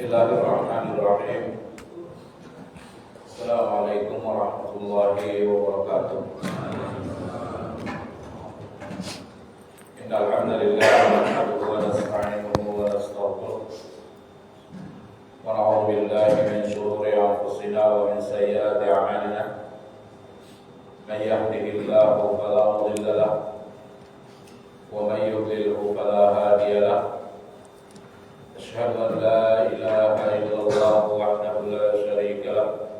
Bismillahirrahmanirrahim. Assalamualaikum warahmatullahi wabarakatuh. Innal hamdalillah nahmaduhu wa nasta'inuhu wa nastaghfiruh. Wa na'udzu billahi min shururi anfusina wa min sayyiati a'malina. May yahdihillahu fala mudilla lahu wa may yudlilhu fala hadiya lahu. أشهد أن لا إله إلا الله وحده لا شريك له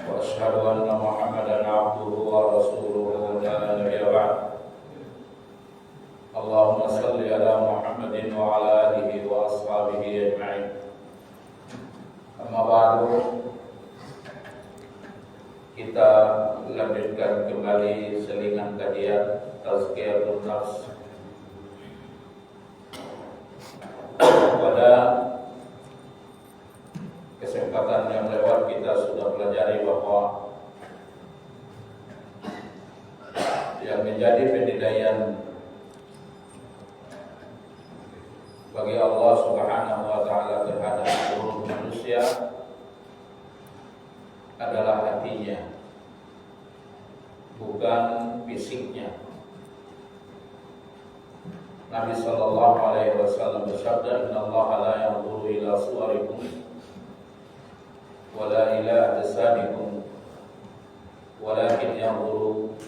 وأشهد أن محمدا عبده ورسوله لا نبي بعد. اللهم صل على محمد وعلى آله وأصحابه أجمعين. أما بعد, kita lanjutkan kembali selingan kajian Tazkiyatun Nafs. Pada kesempatan yang lewat kita sudah pelajari bahwa yang menjadi penilaian bagi Allah Subhanahu wa taala terhadap seluruh manusia adalah hatinya, bukan fisiknya. Nabi sallallahu alaihi wasallam bersabda, "Innallaha la yanzuru ila suwarikum wa la ila ajsadikum, walakin yanzuru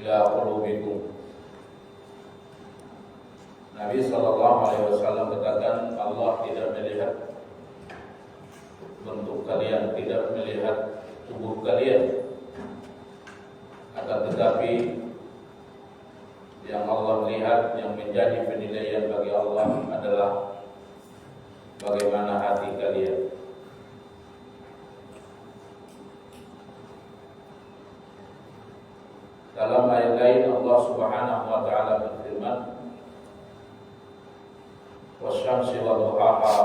ila qulubikum." Nabi sallallahu alaihi wasallam berkata, Allah tidak melihat bentuk kalian, tidak melihat tubuh kalian, akan tetapi yang Allah lihat, yang menjadi penilaian bagi Allah adalah bagaimana hati kalian. Dalam ayat lain Allah Subhanahu wa taala berfirman, "Wasyamsi wa duhaha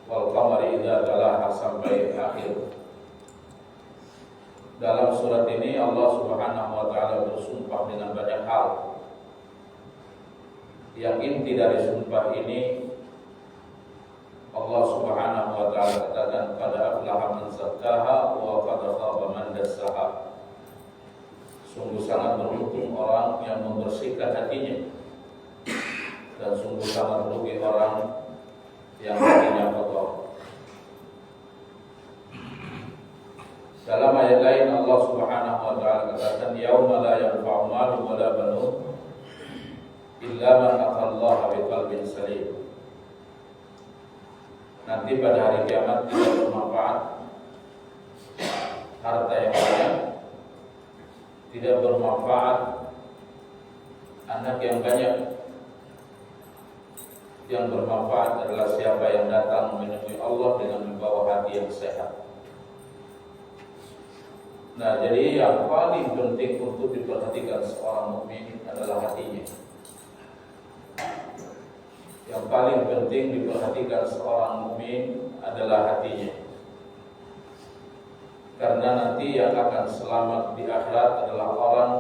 wal qamari idza talaha", sampai akhir. Dalam surat ini Allah Subhanahu wa taala bersumpah dengan banyak hal. Yang inti dari sumpah ini, Allah Subhanahu wa taala katakan, "Qad aflaha man zakkaha wa qad khaba man dassaha." Sungguh sangat beruntung orang yang membersihkan hatinya, dan sungguh sangat merugi orang yang hatinya kotor. Dalam ayat lain Allah Subhanahu wa taala katakan, "Yauma la yanfa'u malun wa la banun illa man atallaha biqalbin salim." Nanti pada hari kiamat tidak bermanfaat harta yang banyak, tidak bermanfaat anak yang banyak. Yang bermanfaat adalah siapa yang datang menemui Allah dengan membawa hati yang sehat. Nah, jadi yang paling penting untuk diperhatikan seorang mukmin adalah hatinya. Yang paling penting diperhatikan seorang mukmin adalah hatinya. Karena nanti yang akan selamat di akhirat adalah orang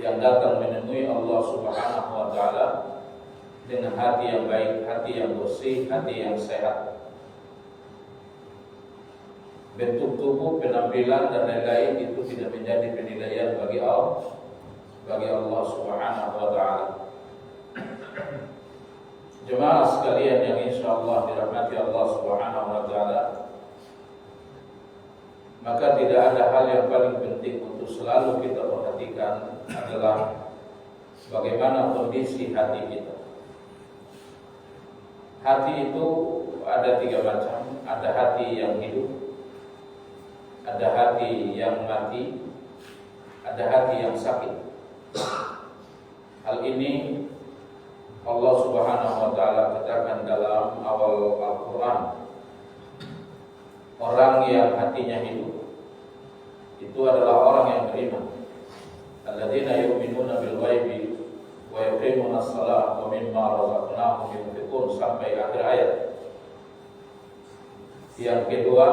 yang datang menemui Allah Subhanahu wa taala dengan hati yang baik, hati yang bersih, hati yang sehat. Bentuk tubuh, penampilan dan lain-lain itu tidak menjadi penilaian bagi Allah Subhanahu wa taala. Jemaah sekalian yang insyaallah dirahmati Allah Subhanahu wa taala, maka tidak ada hal yang paling penting untuk selalu kita perhatikan adalah bagaimana kondisi hati kita. Hati itu ada 3 macam. Ada hati yang hidup, ada hati yang mati, ada hati yang sakit. Hal ini Allah Subhanahu wa taala katakan dalam awal Al-Qur'an. Orang yang hatinya hidup itu adalah orang yang beriman. Alladzina yu'minuna bil ghaibi wa yuqimuna as-salata wa mimma razaqnahum yunfiqun, sampai akhir ayat. Yang kedua,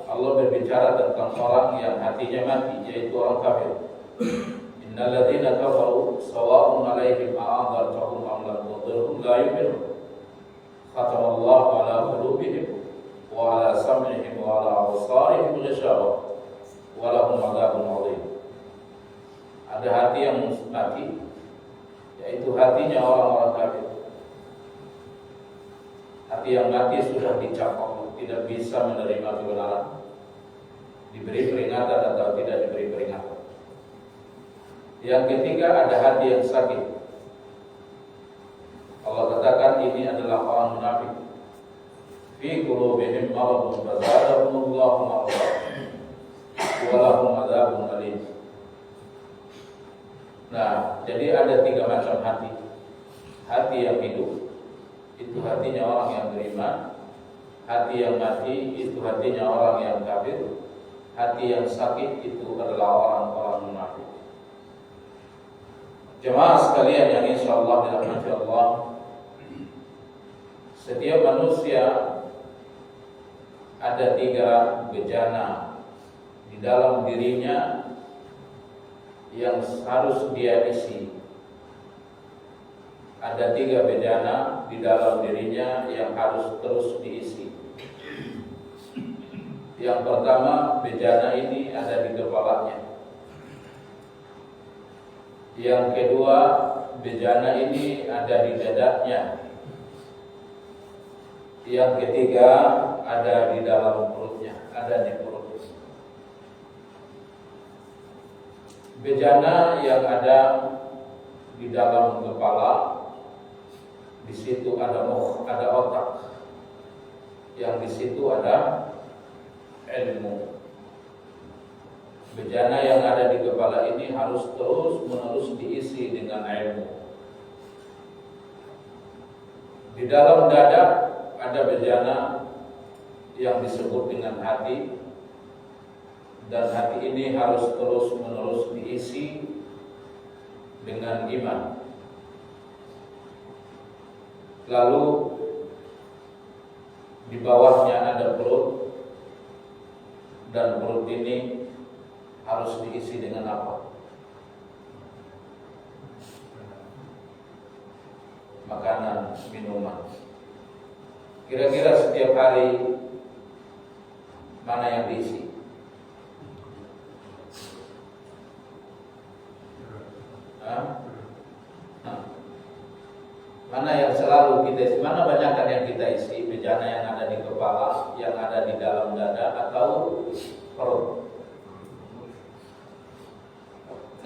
Allah berbicara tentang orang yang hatinya mati, yaitu orang kafir. Innal ladzina kafaru sawa'un 'alaihim a'adzartahum am lam tunzirhum la yu'minun. khatamallahu ala qulubihim wa ala sam'ihim wa ala absarihim ghishawah wa lahum adzabun adzim. Ada hati yang mati, yaitu hatinya orang-orang kafir. Hati yang mati sudah dicap Allah, tidak bisa menerima kebenaran, diberi peringatan atau tidak diberi peringatan. Yang ketiga, ada hati yang sakit. Allah katakan ini adalah orang munafik. Fi qulubihim maradun fazadahumullahu maradan wa lahum adzabun alim. Nah, jadi ada 3 macam hati. Hati yang hidup itu hatinya orang yang beriman. Hati yang mati itu hatinya orang yang kafir. Hati yang sakit itu adalah orang-orang munafik. Jemaah sekalian yang insyaallah dirahmati Allah, setiap manusia ada 3 bejana di dalam dirinya yang harus dia isi. Ada 3 bejana di dalam dirinya yang harus terus diisi. Yang pertama, bejana ini ada di kepalanya. Yang kedua, bejana ini ada di dadanya. Yang ketiga, ada di dalam perutnya, ada di perut. Bejana yang ada di dalam kepala, di situ ada ada otak. Yang di situ ada ilmu. Bejana yang ada di kepala ini harus terus-menerus diisi dengan ilmu. Di dalam dada ada bejana yang disebut dengan hati, dan hati ini harus terus-menerus diisi dengan iman. Lalu di bawahnya ada perut, dan perut ini harus diisi dengan apa? Makanan, minuman. Kira-kira setiap hari mana yang diisi? Mana yang selalu kita isi? Mana banyakkan yang kita isi? Bejana yang ada di kepala, yang ada di dalam dada, atau perut?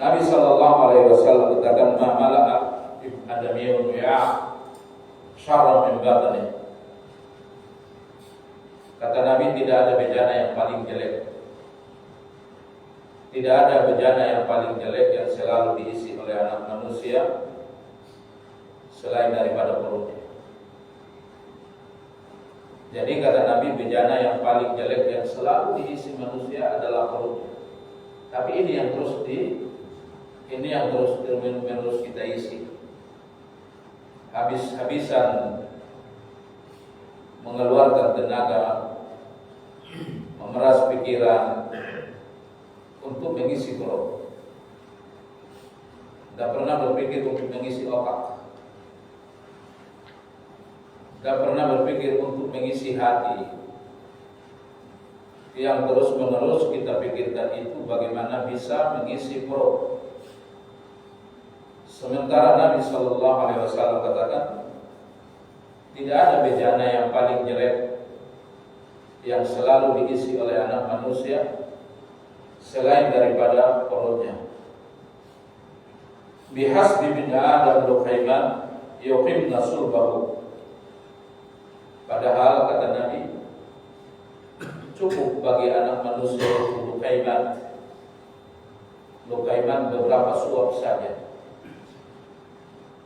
Nabi SAW katakan, "Ma mala'a adamiyun wi'a syarran min batni." Kata Nabi, tidak ada bejana yang paling jelek. Tidak ada bejana yang paling jelek yang selalu diisi oleh anak manusia selain daripada perutnya. Jadi kata Nabi, bejana yang paling jelek yang selalu diisi manusia adalah perutnya. Tapi ini yang terus kita isi. Habis-habisan mengeluarkan tenaga, memeras pikiran untuk mengisi perut. Tidak pernah berpikir untuk mengisi otak. Tidak pernah berpikir untuk mengisi hati. Yang terus-menerus kita pikirkan itu bagaimana bisa mengisi perut. Sementara Nabi SAW katakan, tidak ada bejana yang paling jelek yang selalu diisi oleh anak manusia selain daripada perutnya. Bihasbi bin Adam luqaiman yuqimna sulbahu. Padahal kata Nabi, cukup bagi anak manusia itu lukaiman beberapa suap saja.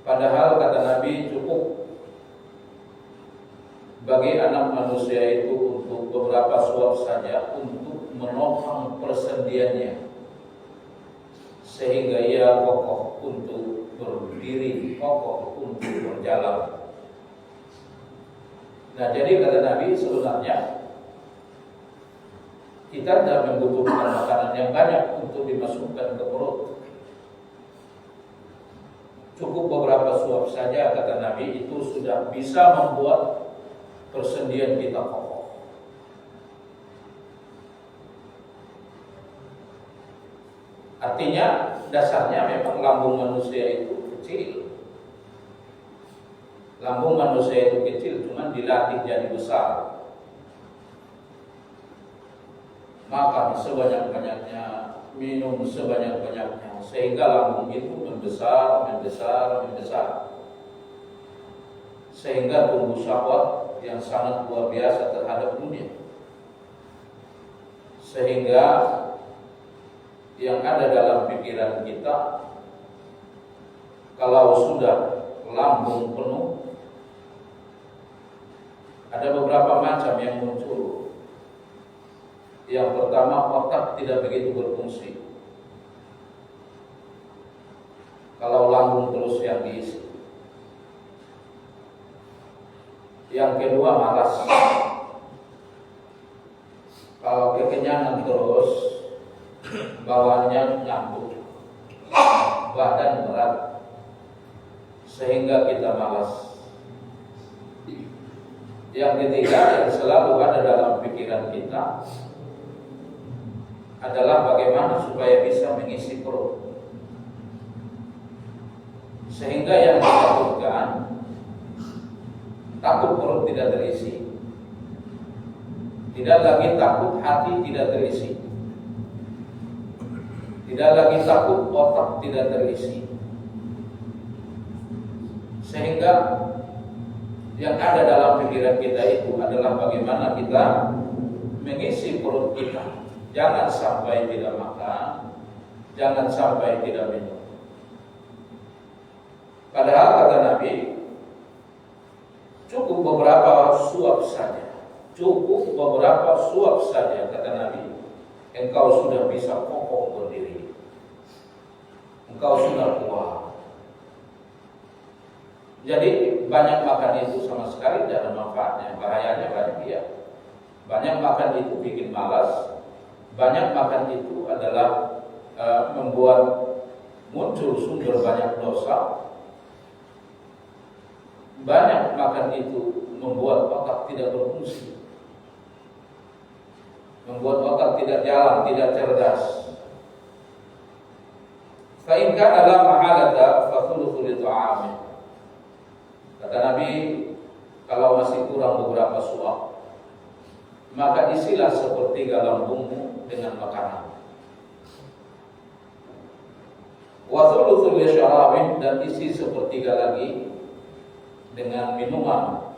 Padahal kata Nabi, cukup bagi anak manusia itu untuk beberapa suap saja untuk menopang persendiannya, sehingga ia kokoh untuk berdiri, kokoh untuk berjalan. Nah, jadi kata Nabi, sebenarnya kita tidak membutuhkan makanan yang banyak untuk dimasukkan ke perut. Cukup beberapa suap saja, kata Nabi, itu sudah bisa membuat persendian kita kokoh. Artinya dasarnya memang lambung manusia itu kecil. Lambung manusia itu kecil, cuma dilatih jadi besar. Makan sebanyak-banyaknya, minum sebanyak-banyaknya, sehingga lambung itu membesar, sehingga tumbuh syahwat yang sangat luar biasa terhadap dunia. Sehingga yang ada dalam pikiran kita, kalau sudah lambung penuh, ada beberapa macam yang muncul. Yang pertama, otak tidak begitu berfungsi. Kalau lambung terus yang diisi. Yang kedua, malas. Kalau kekenyangan terus, bawaannya ngantuk, badan berat, sehingga kita malas. Yang ketiga, yang selalu ada dalam pikiran kita adalah bagaimana supaya bisa mengisi perut. Sehingga yang ditakutkan, takut perut tidak terisi. Tidak lagi takut hati tidak terisi. Tidak lagi takut otak tidak terisi. Sehingga yang ada dalam pikiran kita itu adalah bagaimana kita mengisi perut kita. Jangan sampai tidak makan, jangan sampai tidak minum. Padahal kata Nabi, cukup beberapa suap saja. Cukup beberapa suap saja, kata Nabi, engkau sudah bisa kokoh berdiri. Engkau sudah kuat. Jadi banyak makan itu sama sekali tidak ada manfaatnya, bahayanya banyak ya. Banyak makan itu bikin malas. Banyak makan itu adalah membuat muncul sumber banyak dosa. Banyak makan itu membuat otak tidak berfungsi, membuat otak tidak jalan, tidak cerdas. Fa in kana la mahalata fa thuluthu li ta'ami. Kata Nabi, kalau masih kurang beberapa suap, maka isilah sepertiga lambungmu dengan makanan. Wa thuluthu li syarabin, dan isi sepertiga lagi dengan minuman.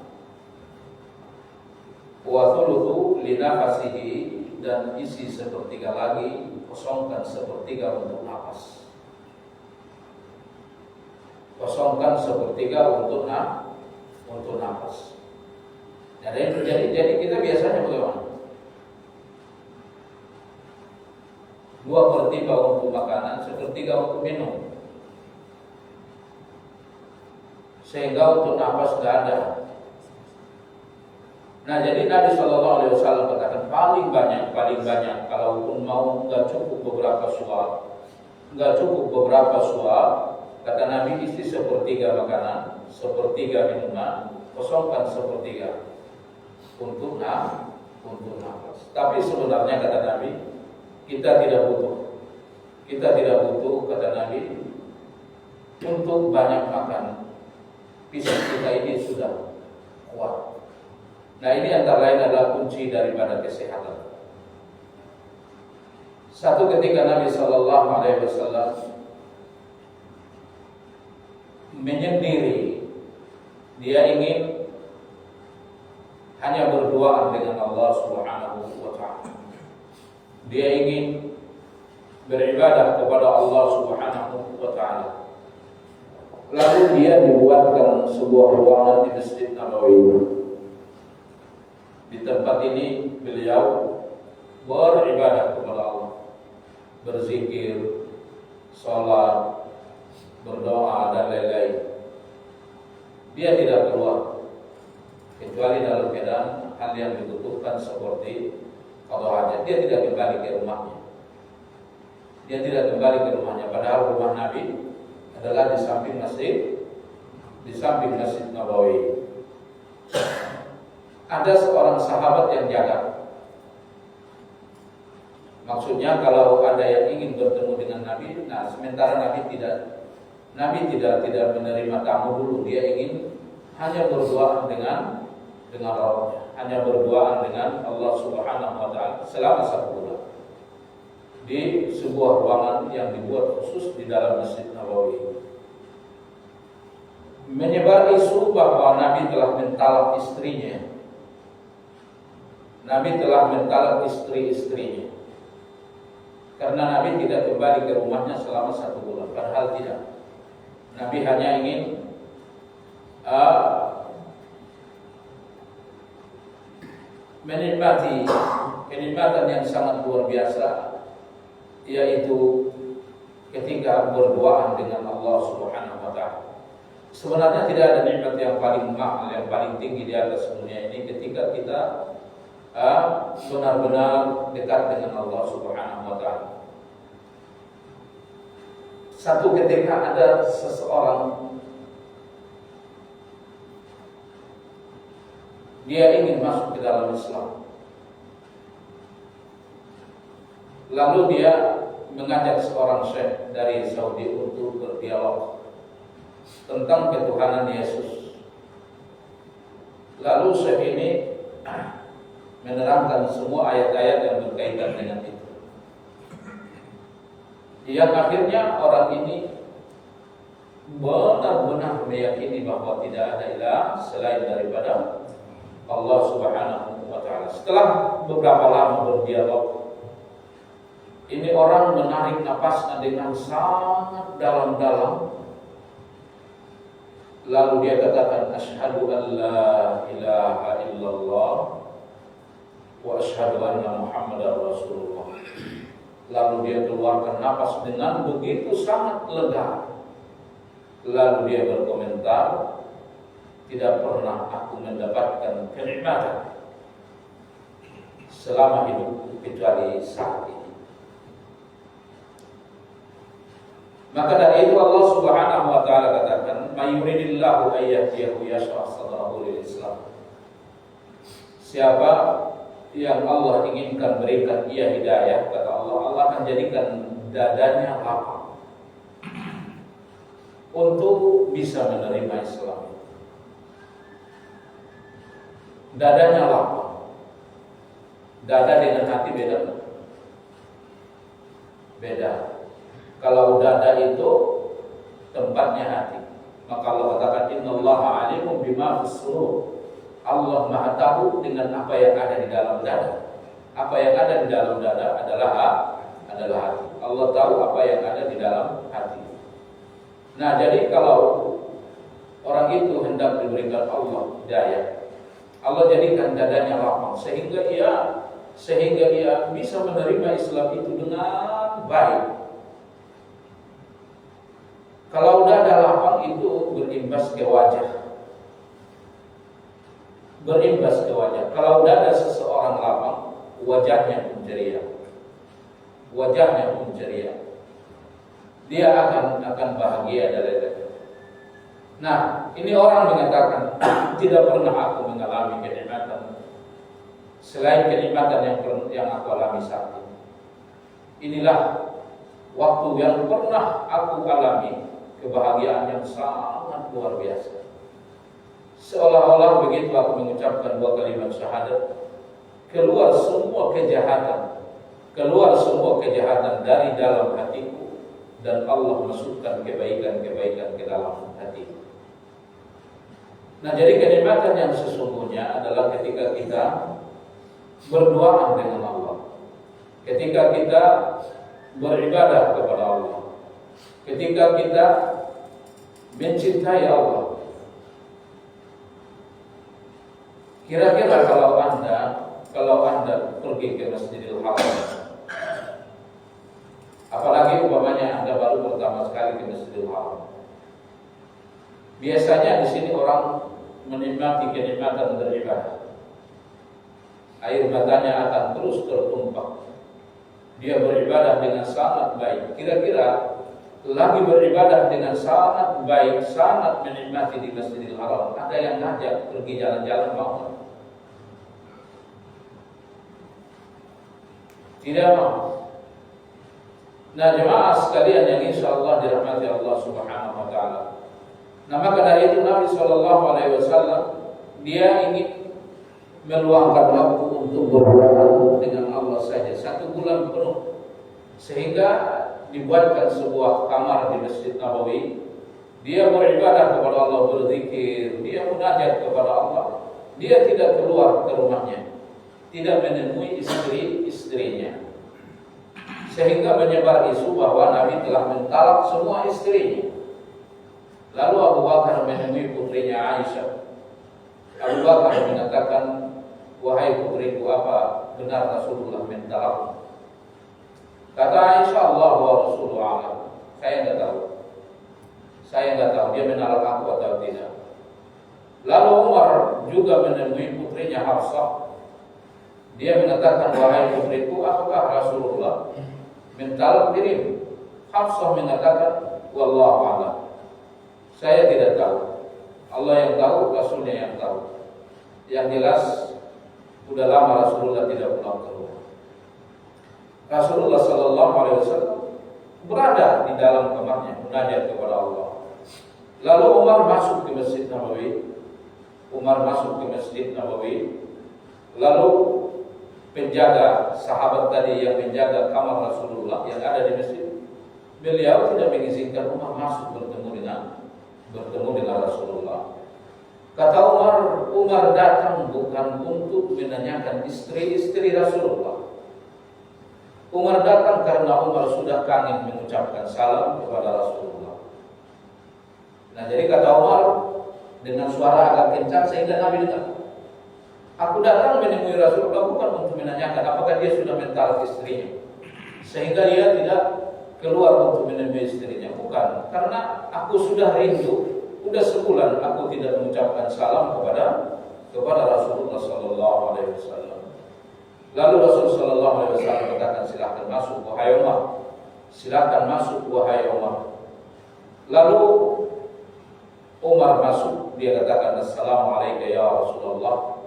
Wa thuluthu li nafasihi, dan isi sepertiga lagi, kosongkan sepertiga untuk nafas. Kosongkan sepertiga untuk nafas. Jadi kita biasanya bagaimana? 2/3 untuk makanan, 1/3 untuk minum. Sehingga untuk nafas tidak ada. Nah, jadi Nabi SAW katakan paling banyak, kalaupun mau nggak cukup beberapa suap, kata Nabi, isi sepertiga makanan, sepertiga minuman, kosongkan sepertiga untuk nafas. Tapi sebenarnya kata Nabi, kita tidak butuh kata Nabi untuk banyak makan. Fisik kita ini sudah kuat. Nah, ini antara lain adalah kunci daripada kesehatan. Satu ketika Nabi SAW menyendiri, dia ingin hanya berdoa dengan Allah Subhanahu wa ta'ala. Dia ingin beribadah kepada Allah Subhanahu wa ta'ala. Lalu dia dibuatkan sebuah ruangan di Masjid Nabawi. Di tempat ini beliau beribadah kepada Allah, berzikir, sholat, berdoa dan lain-lain. Dia tidak keluar kecuali dalam keadaan hal yang dibutuhkan seperti qada hajat. Dia tidak kembali ke rumahnya. Padahal rumah Nabi adalah di samping Masjid Nabawi. ada seorang sahabat yang jaga. Maksudnya kalau ada yang ingin bertemu dengan Nabi, nah sementara Nabi tidak menerima tamu dulu, dia ingin hanya berduaan dengan Rabbnya, hanya berduaan dengan Allah Subhanahu wa taala selama 1 bulan di sebuah ruangan yang dibuat khusus di dalam Masjid Nabawi. Menyebar isu bahwa Nabi telah mentalak istrinya. Nabi telah mentalak istri-istrinya. Karena Nabi tidak kembali ke rumahnya selama 1 bulan. Padahal tidak. Nabi hanya ingin menikmati kenikmatan yang sangat luar biasa, yaitu ketika berduaan dengan Allah Subhanahu wa taala. Sebenarnya tidak ada nikmat yang paling mahal, yang paling tinggi di atas dunia ini ketika kita benar-benar dekat dengan Allah Subhanahu wa taala. Satu ketika ada seseorang, dia ingin masuk ke dalam Islam. Lalu dia mengajak seorang syekh dari Saudi untuk berdialog tentang ketuhanan Yesus. Lalu syekh ini menerangkan semua ayat-ayat yang berkaitan dengan itu. Yang akhirnya orang ini benar-benar meyakini bahwa tidak ada ilah selain daripada Allah Subhanahu wa taala. Setelah beberapa lama berdialog, ini orang menarik napasnya dengan sangat dalam-dalam. Lalu dia katakan, asyhadu an la ilaha illallah wa asyhadu anna Muhammadar Rasulullah. Lalu dia keluarkan napas dengan begitu sangat lega. Lalu dia berkomentar, tidak pernah aku mendapatkan kenikmatan selama hidupku kecuali saat ini. Maka dari itu Allah Subhanahu wa taala katakan, "May yuridillahu an yahdiyahu yashrah sadrahu lil Islam." Siapa yang Allah inginkan berikan ia hidayah, kata Allah, Allah akan jadikan dadanya lapang untuk bisa menerima Islam. Dadanya lapang. Dada dengan hati beda. Beda. Kalau dada itu tempatnya hati, maka Allah katakan, innallaha alimun bima fis sudur. Allah Maha tahu dengan apa yang ada di dalam dada. Apa yang ada di dalam dada adalah hati. Allah tahu apa yang ada di dalam hati. Nah, jadi kalau orang itu hendak diberikan Allah hidayah, Allah jadikan dadanya lapang sehingga ia bisa menerima Islam itu dengan baik. Kalau dada lapang itu berimbas ke wajah. Kalau dada seseorang lapang, wajahnya pun ceria. Dia akan bahagia dan lain-lain. Nah, ini orang mengatakan, tidak pernah aku mengalami kenikmatan selain kenikmatan yang aku alami saat ini. Inilah waktu yang pernah aku alami kebahagiaan yang sangat luar biasa. Seolah-olah begitu aku mengucapkan 2 kalimat syahadat, keluar semua kejahatan dari dalam hatiku, dan Allah masukkan kebaikan-kebaikan ke dalam hatiku. Nah, jadi kenikmatan yang sesungguhnya adalah ketika kita berduaan dengan Allah, ketika kita beribadah kepada Allah, ketika kita mencintai Allah. Kira-kira kalau Anda pergi ke Masjidil Haram, apalagi umpamanya Anda baru pertama sekali ke Masjidil Haram, biasanya di sini orang menikmati kenikmatan beribadah. Air matanya akan terus tertumpah. Dia beribadah dengan sangat baik. Kira-kira lagi beribadah dengan sangat baik, sangat menikmati di Masjidil Haram, ada yang ngajak pergi jalan-jalan mau? Tidak mau. Nah, jemaah sekalian yang insya Allah dirahmati Allah Subhanahu wa taala. Nah, maka dari itu Nabi sallallahu alaihi wasallam dia ingin meluangkan waktu untuk berdoa dengan Allah saja 1 bulan penuh, sehingga dibuatkan sebuah kamar di Masjid Nabawi. Dia beribadah kepada Allah, berzikir, dia munajat kepada Allah. Dia tidak keluar ke rumahnya, tidak menemui istri-istrinya, sehingga menyebar isu bahwa Nabi telah mentalak semua istrinya. Lalu Abu Bakar menemui putrinya Aisyah. Abu Bakar mengatakan, wahai putriku, apa benar Rasulullah mentalak? Kata Aisyah, Allah wa Rasulullah alam. Saya nggak tahu dia menalak aku atau tidak. Lalu Umar juga menemui putrinya Hafsah. Dia mengatakan, wahai putriku, apakah Rasulullah mentalak dirimu? Hafsah mengatakan, wallahu a'lam. Saya tidak tahu. Allah yang tahu, Rasulnya yang tahu. Yang jelas, sudah lama Rasulullah tidak pulang ke rumah. Rasulullah sallallahu alaihi wasallam berada di dalam kamarnya munajat kepada Allah. Lalu Umar masuk ke Masjid Nabawi. Lalu penjaga sahabat tadi yang menjaga kamar Rasulullah yang ada di masjid, beliau tidak mengizinkan Umar masuk bertemu dengan Rasulullah. Kata Umar datang bukan untuk menanyakan istri-istri Rasulullah. Umar datang karena Umar sudah kangen mengucapkan salam kepada Rasulullah. Nah, jadi kata Umar dengan suara agak kencang sehingga Nabi dengar. Aku datang menemui Rasulullah bukan untuk menanyakan apakah dia sudah mentalak istrinya, sehingga dia tidak keluar untuk menemui istrinya. Bukan, karena aku sudah rindu. Sudah sebulan aku tidak mengucapkan salam kepada Rasulullah sallallahu alaihi wasallam. Lalu Rasulullah sallallahu alaihi wasallam mengatakan, silakan masuk wahai Umar. Silakan masuk wahai Umar. Lalu Umar masuk, dia katakan, assalamualaikum ya Rasulullah.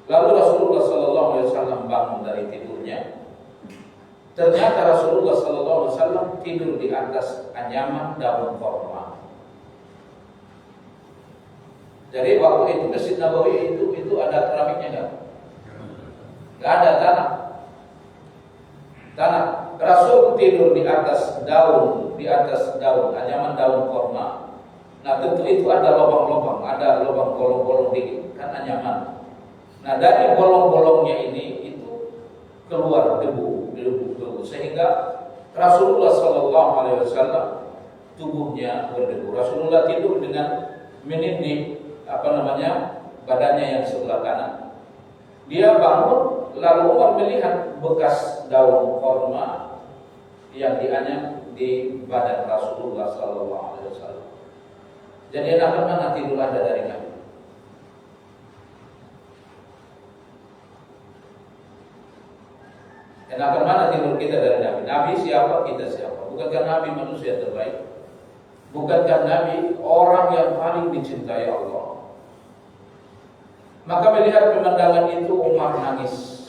Lalu Rasulullah sallallahu alaihi wasallam bangun dari tidurnya. Ternyata Rasulullah sallallahu alaihi wasallam tidur di atas anyaman daun kurma. Jadi waktu itu Masjid Nabawi itu ada keramiknya nggak ada tanah. Rasul tidur di atas daun anyaman daun kurma. Nah, tentu itu ada lubang-lubang, ada lubang bolong-bolong dikit kan anyaman. Nah, dari bolong-bolongnya ini itu keluar debu sehingga Rasulullah sallallahu alaihi wasallam tubuhnya berdebu. Rasulullah tidur dengan menindih badannya yang sebelah kanan. Dia bangun, lalu Umar melihat bekas daun kurma yang dianyam di badan Rasulullah sallallahu alaihi wasallam. Jadi enakan mana tidur ada dari Nabi? Enakan mana tidur kita dari Nabi? Nabi siapa? Kita siapa? Bukankah Nabi manusia terbaik? Bukankah Nabi orang yang paling dicintai Allah? Maka melihat pemandangan itu Umar nangis.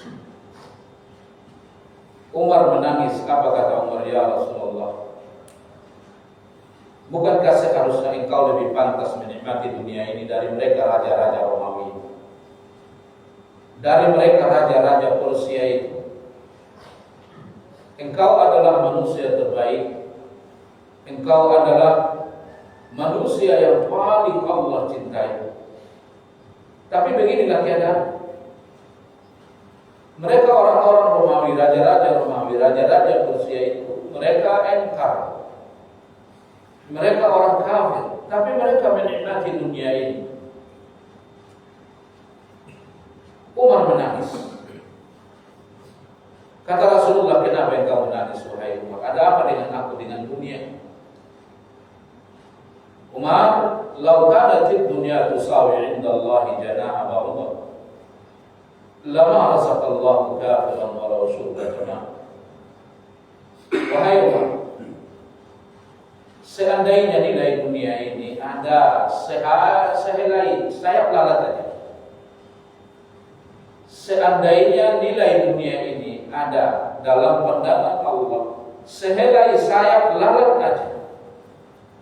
Umar menangis. Apa kata Umar? Ya Rasulullah, bukankah seharusnya engkau lebih pantas menikmati dunia ini dari mereka raja-raja Romawi, dari mereka raja-raja Persia itu? Engkau adalah manusia terbaik. Engkau adalah manusia yang paling Allah cintai. Tapi beginilah keadaan. Mereka orang-orang Romawi, raja-raja Persia itu, mereka engkar. Mereka orang kafir, tapi mereka menikmati dunia ini. Umar menangis. Kata Rasulullah, kenapa engkau menangis wahai Umar? Ada apa dengan aku, dengan dunia? Umar, "Lau kanatid dunya tusawi 'inda Allah janaha ba'udah, lama razaqallahu kafiran walau syurbatana." Wahai Umar, seandainya nilai dunia ini ada sehelai sayap lalat saja. Seandainya nilai dunia ini ada dalam pandangan Allah sehelai sayap lalat aja,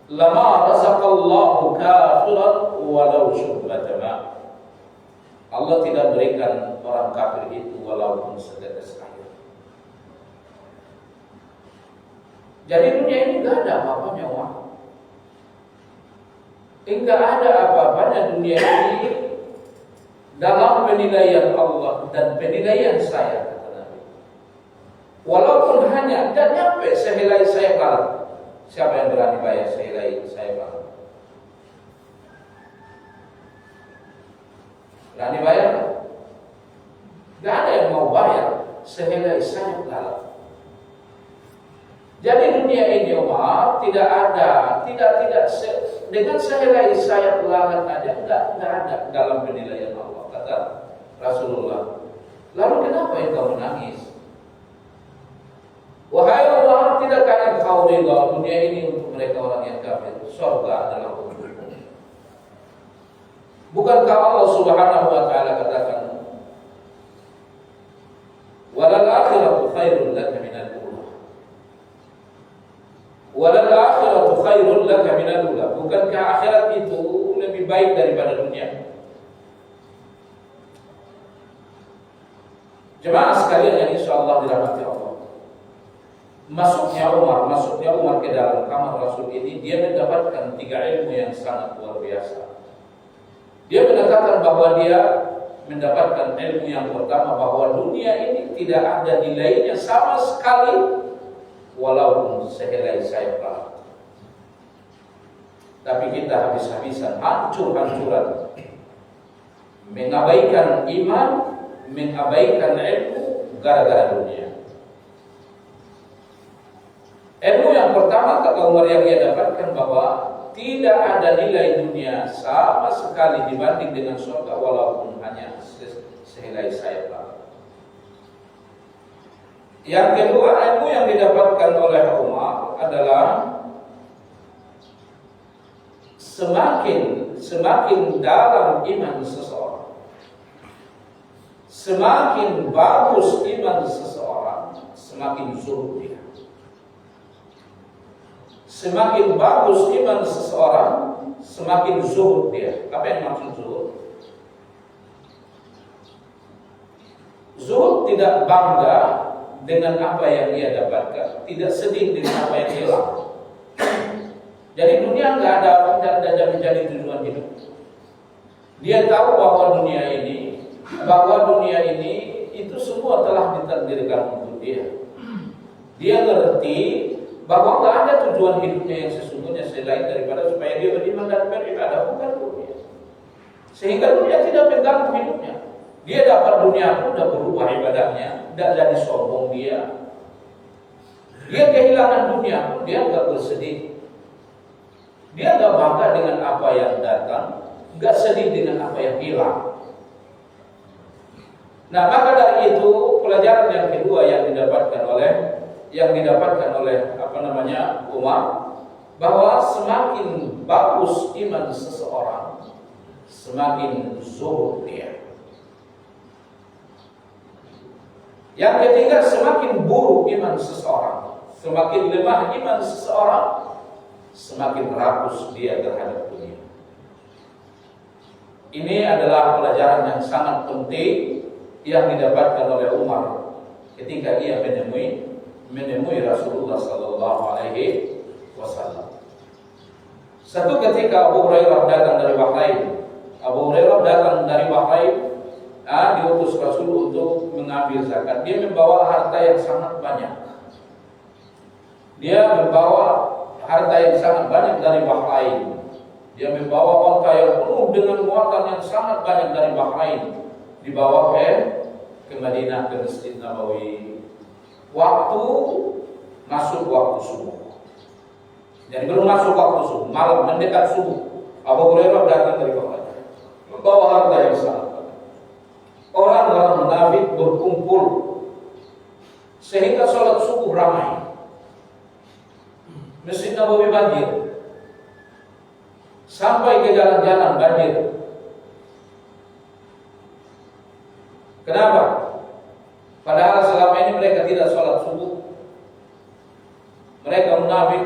lama razaqallahu kafiran walau syubbata ma. Allah tidak berikan orang kafir itu walaupun setetes air. Jadi dunia ini enggak ada apa-apanya, wah. Enggak ada apa-apanya dunia ini dalam penilaian Allah dan penilaian saya, kata Nabi. Walaupun hanya dan nyampe sehelai sayap lalat. Siapa yang berani bayar sehelai sayap lalat? Berani bayar? Gak ada yang mau bayar sehelai sayap lalat. Jadi dunia ini, Umar, tidak ada, dengan sehelai sayap lalat aja enggak ada dalam penilaian Allah, kata Rasulullah. Lalu kenapa engkau menangis? Wahai Allah, tidakkah engkau rida dunia ini untuk mereka orang yang kafir? Surga adalah untukmu. Bukankah Allah Subhanahu wa taala katakan, walal akhiratu khairul laka minal ula. Walal akhiratu khairul laka minal ula. Bukankah akhirat itu lebih baik daripada dunia? Jemaah sekalian yang insyaallah dirahmati Allah. Masuknya Umar ke dalam kamar Rasul ini, dia mendapatkan 3 ilmu yang sangat luar biasa. Dia mengatakan bahwa dia mendapatkan ilmu yang pertama, bahwa dunia ini tidak ada nilainya sama sekali walaupun sehelai sayap lalat. Tapi kita habis-habisan, hancur-hancuran mengabaikan iman, mengabaikan ilmu gara-gara dunia. Ilmu yang pertama kata Umar yang dia dapatkan bahwa tidak ada nilai dunia sama sekali dibanding dengan surga walaupun hanya sehelai sayap lalat. Yang kedua, ilmu yang didapatkan oleh Umar adalah semakin dalam iman seseorang, semakin bagus iman seseorang, semakin zuhud dia. Semakin bagus iman seseorang, semakin zuhud dia. Apa yang maksud zuhud? Zuhud tidak bangga dengan apa yang dia dapatkan, tidak sedih dengan apa yang hilang. Jadi dunia nggak ada menjadi tujuan hidup. Dia tahu bahwa dunia ini itu semua telah ditakdirkan untuk dia. Dia ngerti bahwa nggak ada tujuan hidupnya yang sesungguhnya selain daripada supaya dia beriman dan beribadah, bukan dunia. Sehingga dunia tidak mengganggu hidupnya. Dia dapat dunia pun udah berubah ibadahnya, tidak jadi sombong dia. Dia kehilangan dunia pun dia nggak bersedih. Dia nggak bangga dengan apa yang datang, nggak sedih dengan apa yang hilang. Nah, maka dari itu pelajaran yang kedua yang didapatkan oleh Umar, bahwa semakin bagus iman seseorang, semakin zuhud dia. Yang ketiga, semakin buruk iman seseorang, semakin lemah iman seseorang, semakin rakus dia terhadap dunia. Ini adalah pelajaran yang sangat penting yang didapatkan oleh Umar ketika ia menemui Rasulullah sallallahu alaihi wasallam. Satu ketika Abu Hurairah datang dari Bahrain. Diutus Rasul untuk mengambil zakat. Dia membawa harta yang sangat banyak. Dari Bahrain. Dia membawa onta yang penuh dengan muatan yang sangat banyak dari Bahrain. Dibawa ke Madinah, ke Masjid Nabawi. Masuk waktu subuh. Jadi belum masuk waktu subuh, malam mendekat subuh, Abu Hurairah datang dari Bahrain, membawa harta yang sangat banyak. Orang-orang munafik berkumpul sehingga sholat subuh ramai. Masjid Nabawi banjir, sampai ke jalan-jalan banjir. Kenapa? Padahal selama ini mereka tidak sholat subuh. Mereka munafik.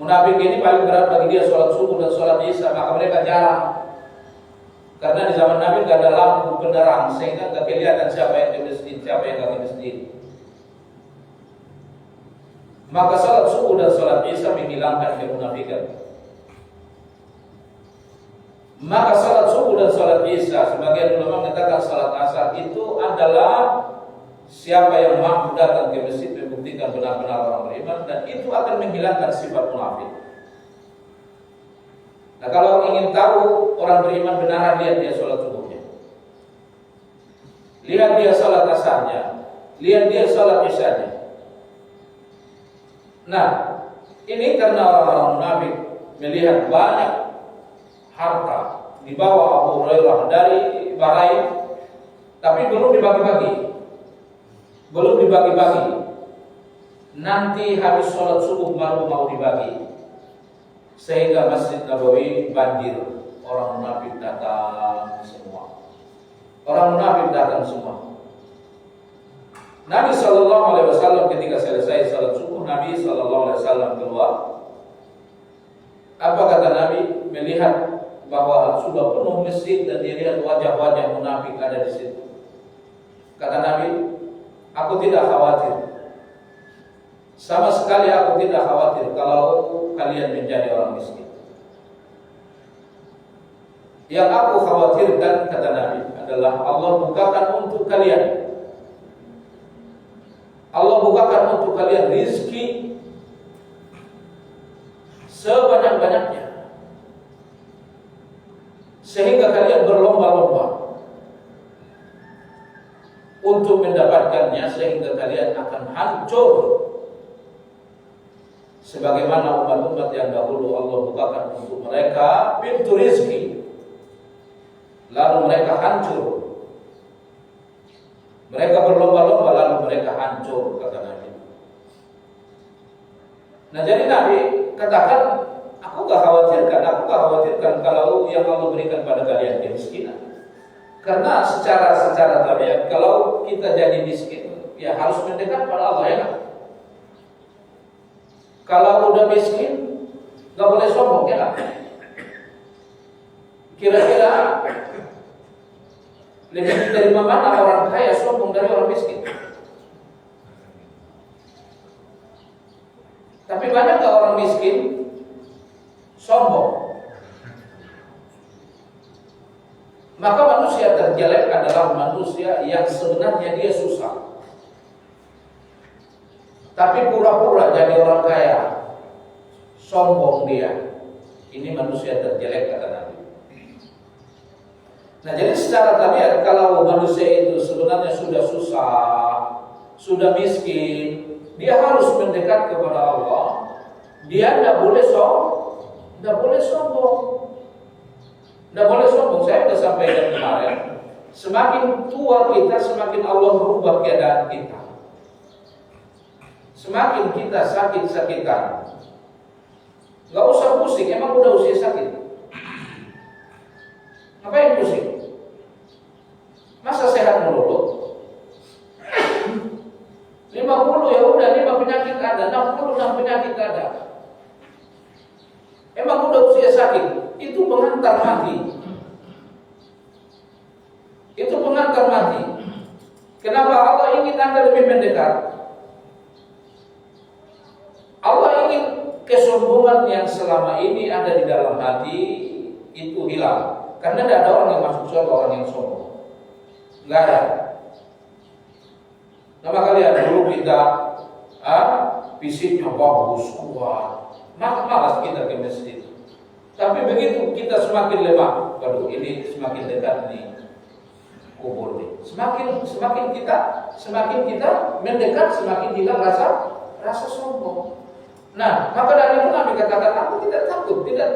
Munafik ini paling berat bagi dia sholat subuh dan sholat isya, maka mereka jarang. Karena di zaman Nabi tidak ada lampu penerang sehingga tidak kelihatan siapa yang di masjid, siapa yang tidak di masjid. Maka sholat subuh dan sholat isya menghilangkan kemunafikan. Maka sholat subuh dan sholat isya, sebagian ulama mengatakan sholat asar itu adalah siapa yang mampu datang ke masjid membuktikan benar-benar orang beriman, dan itu akan menghilangkan sifat munafik. Nah, kalau ingin tahu orang beriman benar, lihat dia sholat subuhnya, lihat dia sholat asarnya, lihat dia sholat isyanya. Nah, ini karena orang-orang munafik melihat banyak harta dibawa Abu Hurairah dari Bahrain, tapi belum dibagi-bagi. Nanti habis sholat subuh baru mau dibagi, sehingga Masjid Nabawi banjir. Orang munafik datang semua. Nabi SAW ketika selesai sholat subuh, Nabi SAW keluar. Apa kata Nabi? Melihat bahwa sudah penuh masjid dan dia lihat wajah-wajah munafik ada di situ. Kata Nabi, aku tidak khawatir. Sama sekali aku tidak khawatir kalau kalian menjadi orang miskin. Yang aku khawatirkan, kata Nabi, adalah Allah bukakan untuk kalian. Allah bukakan untuk kalian rizki sebanyak-banyaknya, sehingga kalian berlomba-lomba untuk mendapatkannya, sehingga kalian akan hancur sebagaimana umat-umat yang dahulu Allah bukakan untuk mereka pintu rizki, lalu mereka hancur. Mereka berlomba-lomba lalu mereka hancur, kata Nabi. Nah, jadi Nabi katakan, aku gak khawatirkan kalau yang Allah berikan pada kalian kemiskinan. Karena secara tabiat kalau kita jadi miskin, ya harus mendekat pada Allah, ya. Kalau udah miskin, gak boleh sombong, ya. Kira-kira lebih diterima mana orang kaya sombong dari orang miskin? Tapi banyak gak orang miskin sombong? Maka manusia terjelek adalah manusia yang sebenarnya dia susah, tapi pura-pura jadi orang kaya, sombong dia. Ini manusia terjelek, kata Nabi. Nah, jadi secara tabiat kalau manusia itu sebenarnya sudah susah, sudah miskin, dia harus mendekat kepada Allah. Dia tidak boleh sombong. Saya sudah sampaikan kemarin, semakin tua kita, semakin Allah merubah keadaan kita. Semakin kita sakit-sakitan, gak usah pusing, emang udah usia sakit. Ngapain pusing? Masa sehat melulu? 50 ya udah, 5 penyakit ada, 60 penyakit ada. Emang udah usia sakit? Itu pengantar mati. Kenapa Allah ingin Anda lebih mendekat? Allah ingin kesombongan yang selama ini ada di dalam hati itu hilang. Karena tidak ada orang yang masuk surga orang yang sombong. Enggak ada. Nama kalian dulu kita fisiknya bagus, kuat, malas kita ke masjid. Tapi begitu kita semakin lemah, waduh ini semakin dekat nih kubur nih. Semakin kita mendekat, semakin hilang rasa sombong. Nah, maka dari itu Nabi katakan, aku tidak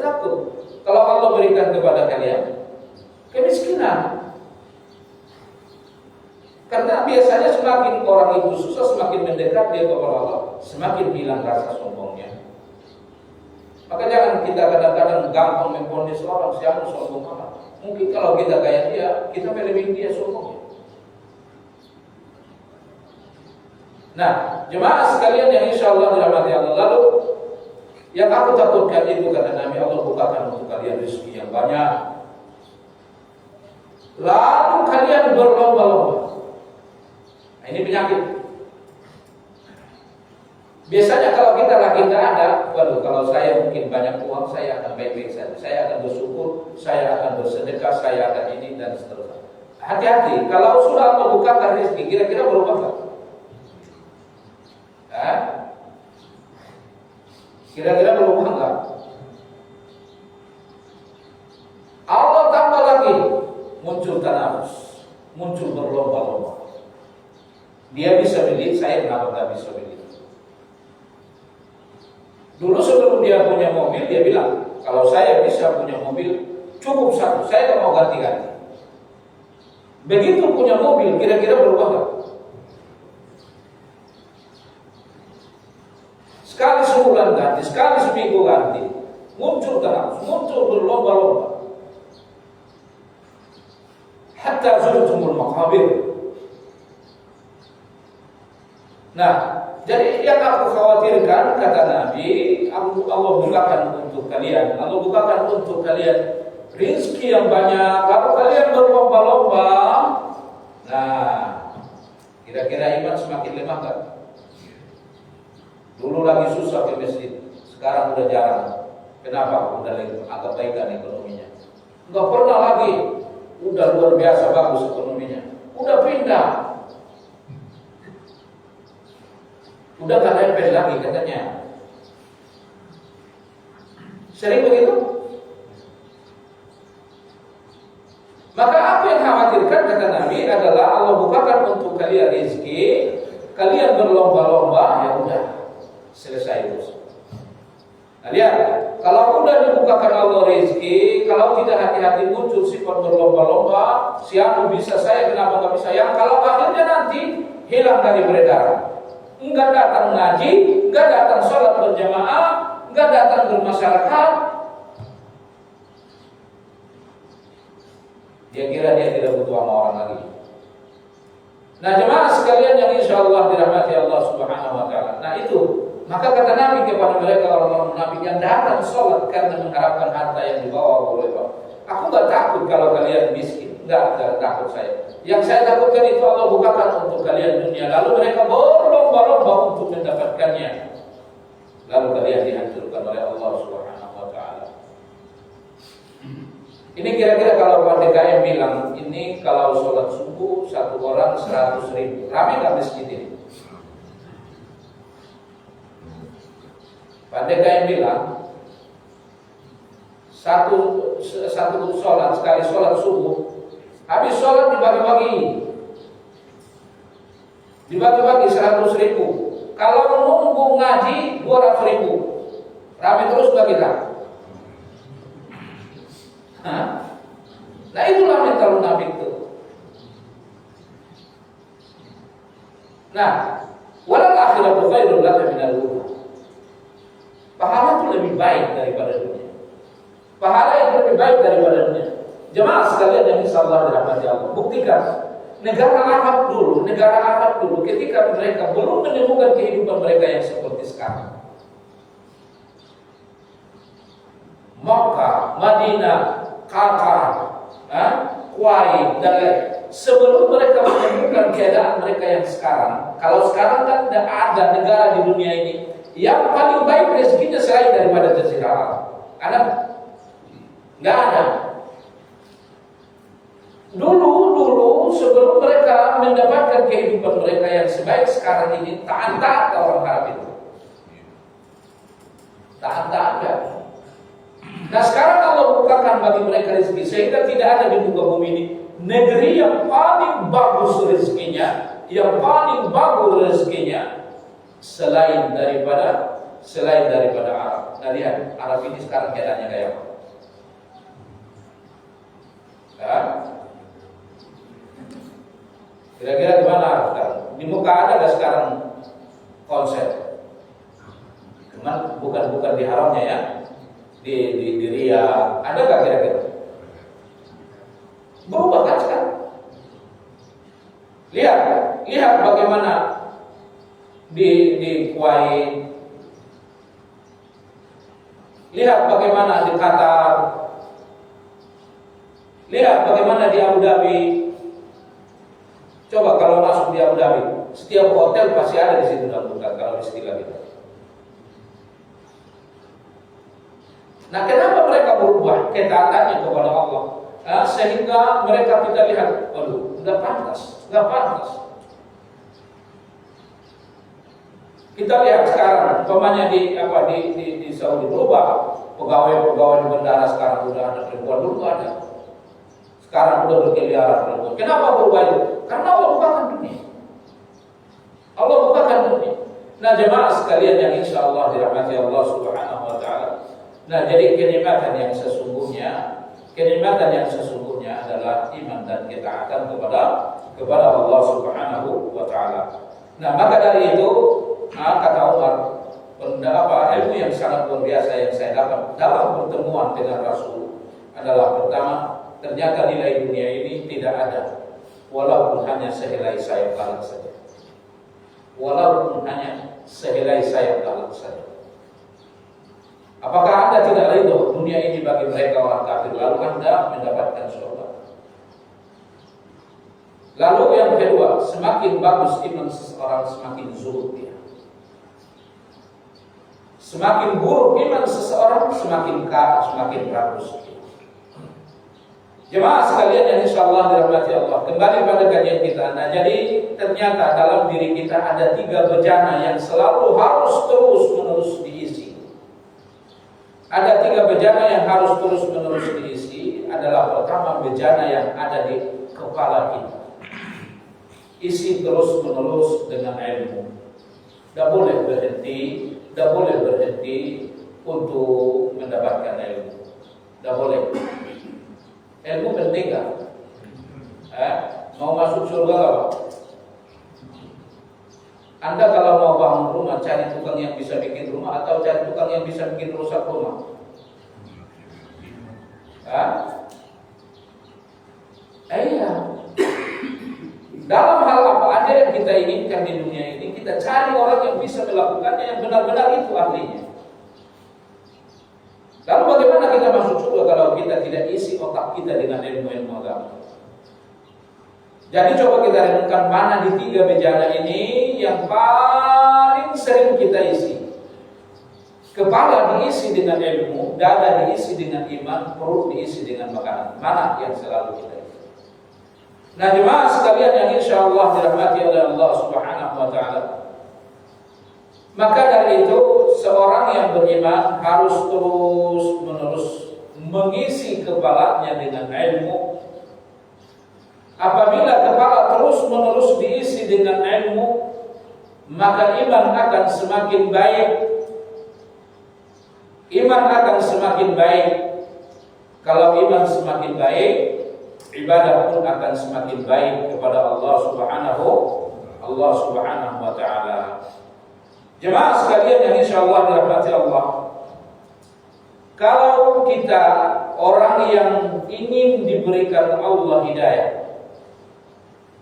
takut kalau Allah berikan kepada kalian kemiskinan. Karena biasanya semakin orang itu susah, semakin mendekat dia kepada Allah, semakin hilang rasa sombongnya. Maka jangan kita kadang-kadang gampang memponis orang, siapa sombong amat. Mungkin kalau kita kayak dia, kita melebihi dia sombongnya. Nah, jemaah sekalian yang insya Allah dirahmati Allah, lalu yang aku takutkan itu kata Nabi, Allah bukakan untuk kalian rezeki yang banyak. Lalu kalian berlomba-lomba. Nah, ini penyakit. Biasanya kalau kita ada, waduh kalau saya mungkin banyak uang, saya akan baik-baik saja. Saya akan bersyukur, saya akan bersedekah, saya akan ini dan seterusnya. Hati-hati, kalau sudah Allah bukakan rezeki, kira-kira berubah nggak? Kira-kira berubah nggak? Allah tambah lagi, muncul tanafus, muncul berlomba-lomba. Dia bisa beli, saya kenapa nggak bisa beli? Dulu sebelum dia punya mobil, dia bilang, kalau saya bisa punya mobil, cukup satu, saya nggak mau ganti-ganti. Begitu punya mobil, kira-kira berubah nggak? Sekali sebulan ganti, sekali seminggu ganti, muncul terus, muncul berlomba-lomba. Hatta zurtumul maqabir. Nah, jadi yang aku khawatirkan kata Nabi, Allah bukakan untuk kalian, Allah bukakan untuk kalian rezeki yang banyak, lalu kalian berlomba-lomba. Nah, kira-kira iman semakin lemah kan? Dulu lagi susah ke masjid, sekarang udah jarang. Kenapa? Udah agak baikkan ekonominya. Enggak pernah lagi, udah luar biasa bagus ekonominya. Udah pindah. Udah gak nempel lagi katanya. Sering begitu? Maka apa yang khawatirkan kata Nabi adalah Allah bukakan untuk kalian rezeki, kalian berlomba-lomba, ya udah selesai terus. Nah lihat, kalau udah dibukakan Allah rezeki, kalau tidak hati-hati muncul sifat berlomba-lomba, siapa bisa saya, kenapa nggak bisa yang, kalau akhirnya nanti hilang dari peredaran. Enggak datang ngaji, enggak datang sholat berjamaah, enggak datang bermasyarakat. Dia kira dia tidak butuh sama orang lagi. Nah jemaah sekalian yang insya Allah dirahmati Allah Subhanahu Wa Taala. Nah itu, maka kata Nabi kepada mereka orang-orang munafik yang datang sholat karena mengharapkan harta yang dibawa oleh Allah. Aku enggak takut kalau kalian miskin, enggak takut saya. Yang saya takutkan itu Allah bukakan untuk kalian dunia, lalu mereka berlomba-lomba untuk mendapatkannya, lalu kalian dihancurkan oleh Allah Subhanahu Wa Taala. Ini kira-kira kalau Pak DKM bilang, ini kalau sholat subuh satu orang 100.000, ramai nggak masjid ini? Pak DKM bilang, satu sholat, sekali sholat subuh, habis sholat dibagi-bagi 100.000. Kalau nunggu ngaji 200.000, ramai terus bagi kita. Nah itulah mental munafik itu. Nah, walal akhiratu khairul laka minal ula. Pahala itu lebih baik daripada dunia. Pahala itu lebih baik daripada dunia. Jemaah sekalian yang insyaallah dirahmati Allah, buktikan negara Arab dulu ketika mereka belum menemukan kehidupan mereka yang seperti sekarang. Makkah, Madinah, Qatar, Kuwait dan lain. Sebelum mereka menemukan keadaan mereka yang sekarang, kalau sekarang kan tidak ada negara di dunia ini yang paling baik rezekinya selain daripada Jazirah Arab. Ada? Nggak ada. Dulu sebelum mereka mendapatkan kehidupan mereka yang sebaik sekarang ini, tak ada orang Arab itu. Tak ada. Nah sekarang Allah bukakan bagi mereka rezeki sehingga tidak ada di muka bumi ini negeri yang paling bagus rezekinya, selain daripada Arab. Nah lihat Arab ini sekarang keadaannya kayak apa? Kan? Kira-kira gimana Arab sekarang? Di muka ada nggak sekarang konsep? Cuman bukan di haramnya ya. Di Riyadh ada nggak kira-kira? Berubah kan sekarang? Lihat bagaimana di Kuwait, lihat bagaimana di Qatar, lihat bagaimana di Abu Dhabi. Coba kalau masuk di Abu Dhabi, setiap hotel pasti ada di situ bukan kalau istilah kita. Nah, kenapa mereka berubah ketaatannya kepada Allah? Sehingga mereka kita lihat, aduh, nggak pantas. Kita lihat sekarang, umpamanya di Saudi berubah, pegawai di bandara sekarang udah ada perempuan, dulu ada. Sekarang udah berkeliaran perempuan. Kenapa berubah itu? Karena Allah bukakan dunia. Allah bukakan dunia. Nah, jemaah sekalian yang insya Allah dirahmati Allah Subhanahu Wa Taala. Nah, jadi kenikmatan yang sesungguhnya adalah iman dan ketaatan kepada Allah Subhanahu Wa Taala. Nah, maka dari itu kata Umar, ilmu yang sangat luar biasa yang saya dapat dalam pertemuan dengan Rasul adalah pertama, ternyata nilai dunia ini tidak ada, walaupun hanya sehelai sayap lalat saja. Apakah Anda tidak ridho dunia ini bagi mereka orang kafir, lalu Anda mendapatkan surga? Lalu yang kedua, semakin bagus iman seseorang, semakin zuhud dia. Semakin buruk iman seseorang, semakin kaya, semakin bagus. Jemaah sekalian yang insyaallah dirahmati Allah, kembali pada kajian kita. Nah, jadi ternyata dalam diri kita ada 3 bejana yang selalu harus terus-menerus diisi. Ada 3 bejana yang harus terus-menerus diisi. Adalah pertama, bejana yang ada di kepala kita. Isi terus-menerus dengan ilmu. Tidak boleh berhenti untuk mendapatkan ilmu. Tidak boleh. Ilmu penting kan? Mau masuk surga apa? Anda kalau mau bangun rumah, cari tukang yang bisa bikin rumah atau cari tukang yang bisa bikin rusak rumah? Iya. Dalam hal apa aja yang kita inginkan di dunia ini, kita cari orang yang bisa melakukannya, yang benar-benar itu ahlinya. Lalu bagaimana kita masuk surga kalau kita tidak isi otak kita dengan ilmu-ilmu agama? Jadi coba kita renungkan mana di 3 bejana ini yang paling sering kita isi. Kepala diisi dengan ilmu, dada diisi dengan iman, perut diisi dengan makanan. Mana yang selalu kita isi? Nah, jemaah sekalian yang insya Allah dirahmati oleh Allah Subhanahu Wa Taala. Maka dari itu seorang yang beriman harus terus-menerus mengisi kepalanya dengan ilmu. Apabila kepala terus-menerus diisi dengan ilmu, maka iman akan semakin baik. Iman akan semakin baik. Kalau iman semakin baik, ibadah pun akan semakin baik kepada Allah Subhanahu Wa Taala. Jemaah sekalian yang insyaallah dirahmati Allah, kalau kita orang yang ingin diberikan Allah hidayah,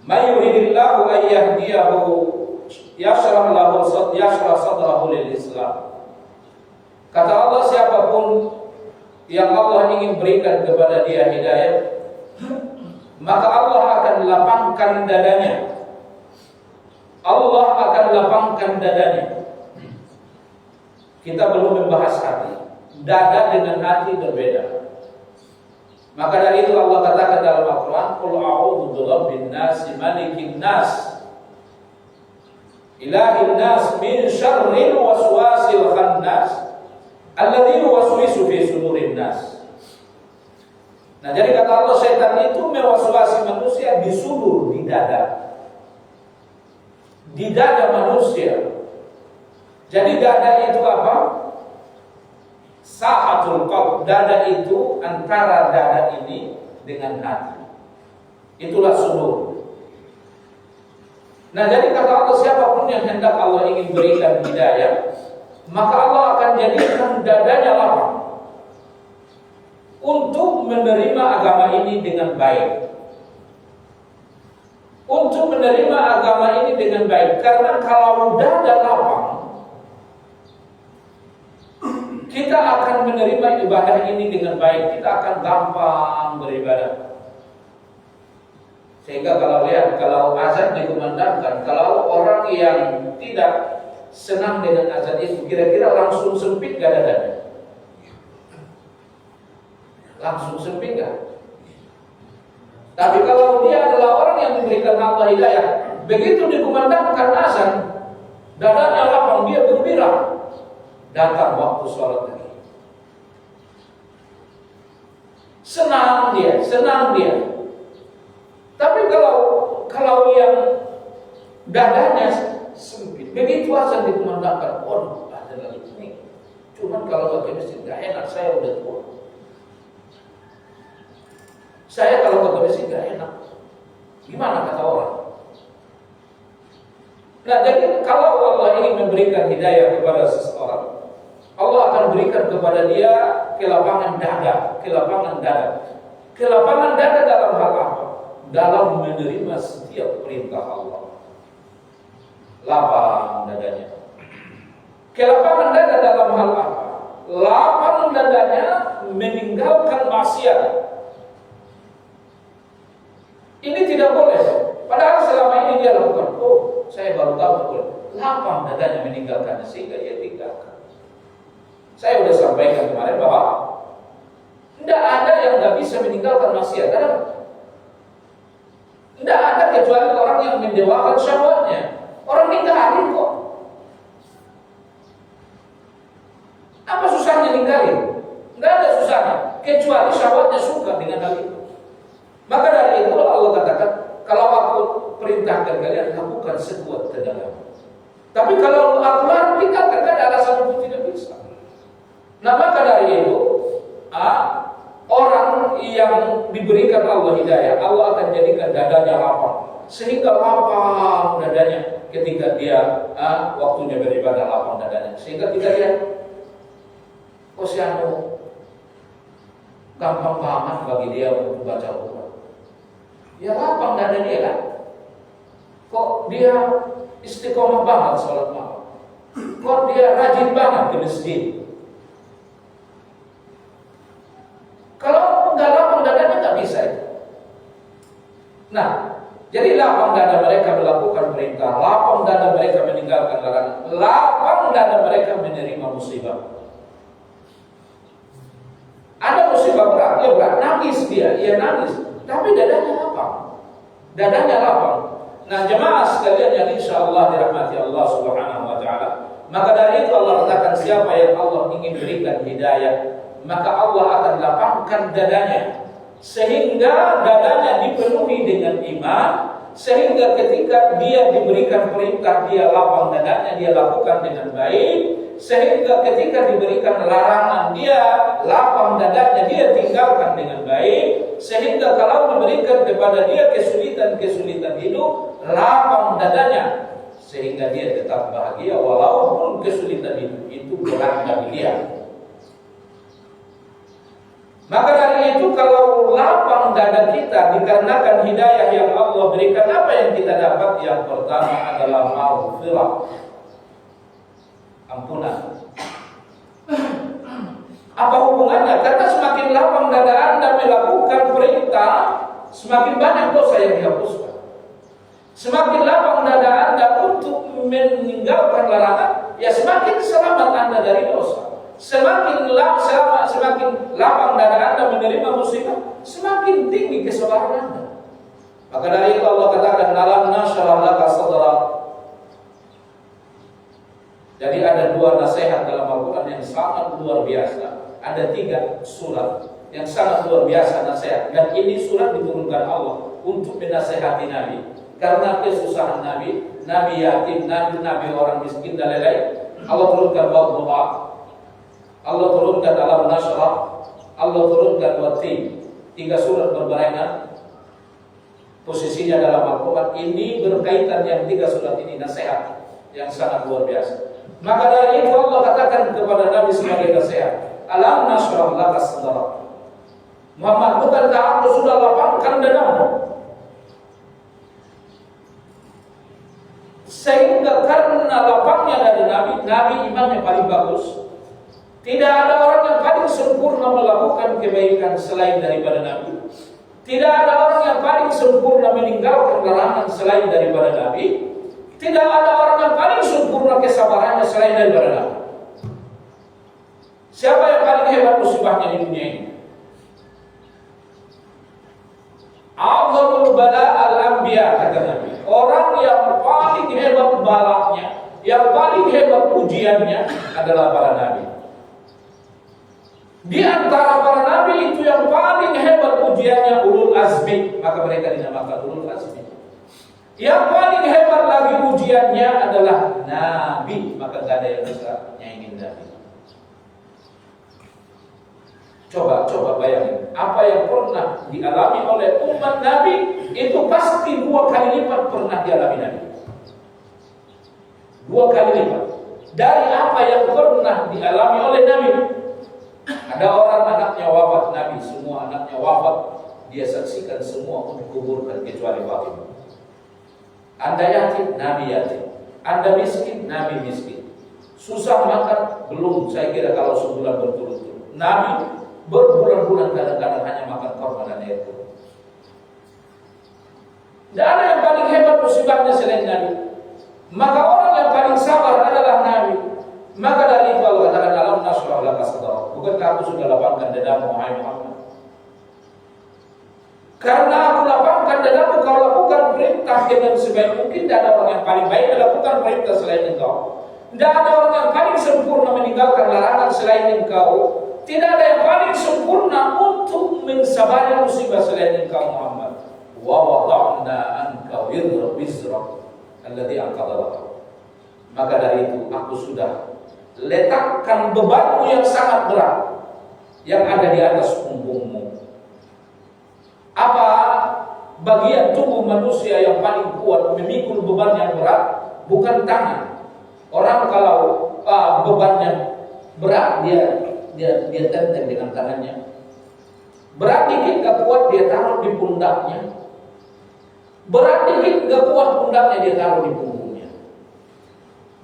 may yuridillahu an yahdiyahu yashrah sadrahu lil Islam. Kata Allah, siapapun yang Allah ingin berikan kepada dia hidayah, maka Allah akan lapangkan dadanya. Allah akan lapangkan dadanya. Kita belum membahas hati. Dada dengan hati berbeda. Maka dari itu Allah katakan dalam Al-Quran, Qul a'udhu birabbin nas, malikin nas, ilahin nas, min syarril waswasil khannas, alladzi yuwaswisu fi sudurin nas. Nah, jadi kata Allah, syaitan itu mewaswasi manusia di sudur, di dada. Di dada manusia. Jadi dada itu apa? Sa'atul qalb. Dada itu antara dada ini dengan hati. Itulah sudur. Nah, jadi kata Allah, siapapun yang hendak Allah ingin berikan hidayah, maka Allah akan jadikan dadanya lapang untuk menerima agama ini dengan baik. untuk menerima agama ini dengan baik. Karena kalau dada lapang, kita akan menerima ibadah ini dengan baik. Kita akan gampang beribadah. Sehingga kalau azan dikumandangkan, kalau orang yang tidak senang dengan azan itu, kira-kira langsung sempit gak dadanya? Langsung sempit gak? Tapi kalau dia adalah orang yang memberikan Allah hidayah, begitu dikumandangkan azan, dadanya lapang, dia gembira. Datang waktu sholat lagi. Senang dia. Tapi kalau yang dadanya sempit, begitu azan dikumandangkan, waduh, azan lagi ini. Cuman kalau ke masjid gak enak, saya udah tua. Saya kalau ke masjid gak enak. Gimana kata orang? Nah, jadi kalau Allah ingin memberikan hidayah kepada seseorang, Allah akan berikan kepada dia kelapangan dada. Kelapangan dada dalam hal apa? Dalam menerima setiap perintah Allah. Lapang dadanya. Kelapangan dada dalam hal apa? Lapang dadanya meninggalkan maksiat. Ini tidak boleh. Padahal selama ini dia lakukan. Oh, saya baru tahu betul. Lapang dadanya meninggalkan, sehingga ia tinggalkan. Saya sudah sampaikan kemarin bahwa tidak ada yang tidak bisa meninggalkan maksiat. Tidak ada kecuali orang yang mendewakan syahwatnya. Orang ninggalin kok. Apa susahnya ninggalin? Tidak ada susahnya. Kecuali syahwatnya suka dengan hal itu. Maka dari itu Allah katakan, kalau aku perintahkan kalian, lakukan sekuat tenaga. Tapi kalau aku larang, tinggalkan, tidak ada alasan untuk tidak bisa. Nah, maka dari itu orang yang diberikan Allah hidayah, Allah akan jadikan dadanya lapang, sehingga lapang dadanya ketika dia waktunya beribadah, lapang dadanya, sehingga tidak lihat si gampang banget bagi dia untuk baca Al-Quran. Ya lapang dada dia kan. Kok dia istiqomah banget sholat malam, kok dia rajin banget ke masjid. Kalau nggak lapang dadanya nggak bisa itu. Nah, jadi lapang dada mereka melakukan perintah, lapang dada mereka meninggalkan larangan, lapang dada mereka menerima musibah. Ada musibah berat, ya berat, nangis dia nangis, tapi dadanya lapang. Dadanya lapang. Nah, jemaah sekalian yang insya Allah dirahmati Allah Subhanahu wa Ta'ala, maka dari itu Allah katakan, siapa yang Allah ingin berikan hidayah, maka Allah akan lapangkan dadanya, sehingga dadanya dipenuhi dengan iman, sehingga ketika dia diberikan perintah, dia lapang dadanya, dia lakukan dengan baik, sehingga ketika diberikan larangan, dia lapang dadanya, dia tinggalkan dengan baik, sehingga kalau diberikan kepada dia kesulitan hidup, lapang dadanya, sehingga dia tetap bahagia walaupun kesulitan hidup itu berat bagi dia. Maka dari itu, kalau lapang dada kita dikarenakan hidayah yang Allah berikan, apa yang kita dapat? Yang pertama adalah maghfirah, ampunan. Apa hubungannya? Karena semakin lapang dada Anda melakukan perintah, semakin banyak dosa yang dihapuskan. Semakin lapang dada Anda untuk meninggalkan larangan, ya semakin selamat Anda dari dosa. Semakin lapang dada Anda menerima musibah, semakin tinggi kesabaran Anda. Maka dari itu Allah katakan, alam nashrah laka sadrak. Jadi ada dua nasihat dalam Al-Quran yang sangat luar biasa. Ada 3 surat yang sangat luar biasa nasihat. Dan ini surat diturunkan Allah untuk menasihati Nabi. Karena kesusahan Nabi yatim, Nabi orang miskin dan lain-lain. Allah turunkan Wadduha, Allah turunkan Alam Nashrah, Allah turunkan Wat-Tin. 3 surat berbarengan posisinya dalam Al-Quran. Ini berkaitan, yang 3 surat ini nasihat yang sangat luar biasa. Maka dari itu Allah katakan kepada Nabi sebagai nasihat, alam nashrah laka sadrak. Muhammad, bukankah aku sudah lapangkan dadamu? Nabi imannya paling bagus. Tidak ada orang yang paling sempurna melakukan kebaikan selain daripada Nabi. Tidak ada orang yang paling sempurna meninggalkan larangan selain daripada Nabi. Tidak ada orang yang paling sempurna kesabarannya selain daripada Nabi. Siapa yang paling hebat musibahnya di dunia ini? A'zamul bala al-anbiya, kata Nabi. Orang yang paling hebat balanya, yang paling hebat ujiannya adalah para nabi. Di antara para nabi itu yang paling hebat ujiannya ulul azmi, maka mereka dinamakan ulul azmi. Yang paling hebat lagi ujiannya adalah nabi, maka tidak ada yang bisa nyaingin nabi. Coba bayangin, apa yang pernah dialami oleh umat Nabi itu pasti 2 kali lipat pernah dialami Nabi. 2 kali lipat dari apa yang pernah dialami oleh Nabi. Ada orang anaknya wafat, Nabi semua anaknya wafat, dia saksikan semua untuk kuburkan kecuali Fatimah. Anda yatim, Nabi yatim. Anda miskin, Nabi miskin. Susah makan, belum saya kira kalau sebulan berturut-turut. Nabi berbulan-bulan kadang-kadang hanya makan korma dan air putih. Tidak ada yang paling hebat musibahnya selain Nabi. Maka orang yang paling sabar adalah Nabi. Maka dari itu Allah katakan alam nasrah laka sadrak. Bukankah aku sudah lapangkan dadamu wahai Muhammad? Karena aku lapangkan dadamu, kau lakukan perintah dengan sebaik mungkin. Tidak ada orang yang paling baik melakukan perintah selain engkau. Tidak ada orang yang paling sempurna meninggalkan larangan selain engkau. Tidak ada yang paling sempurna untuk mensabari musibah selain engkau Muhammad. Wa wada'na anka wizrak alladhi anqadha dhahrak. Maka dari itu aku sudah letakkan bebanmu yang sangat berat yang ada di atas punggungmu. Apa bagian tubuh manusia yang paling kuat memikul beban yang berat? Bukan tangan. Orang kalau bebannya berat dia tenteng dengan tangannya. Berat dikit gak kuat dia taruh di pundaknya. Berat dikit gak kuat pundaknya dia taruh di punggungnya.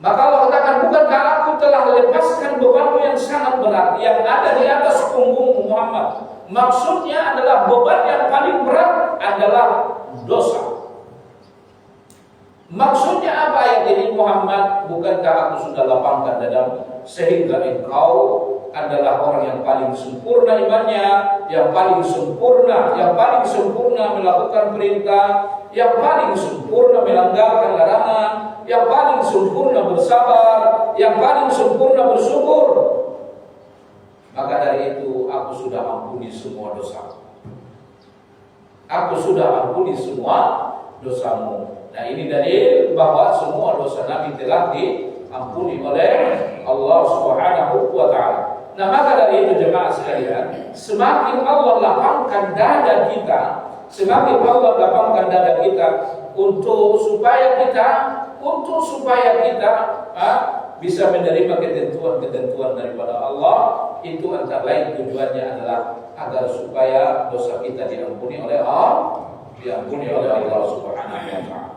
Maka Allah katakan, bukankah aku telah lepaskan bebanmu yang sangat berat yang ada di atas punggungmu Muhammad. Maksudnya adalah beban yang paling berat adalah dosa. Maksudnya apa ayat ini Muhammad? Bukankah aku sudah lapangkan dadamu sehingga engkau adalah orang yang paling sempurna imannya, yang paling sempurna melakukan perintah, yang paling sempurna melanggarkan larangan, yang paling sempurna bersabar, yang paling sempurna bersyukur. Maka dari itu aku sudah ampuni semua dosa. Aku sudah ampuni semua dosamu. Nah ini dalil bahwa semua dosa Nabi telah diampuni oleh Allah Subhanahu wa ta'ala. Nah maka dari itu jemaah sekalian, semakin Allah lapangkan dada kita, semakin Allah lapangkan dada kita untuk supaya kita bisa menerima ketentuan daripada Allah, itu antara lain tujuannya adalah agar supaya dosa kita diampuni oleh Allah Subhanahu wa ta'ala.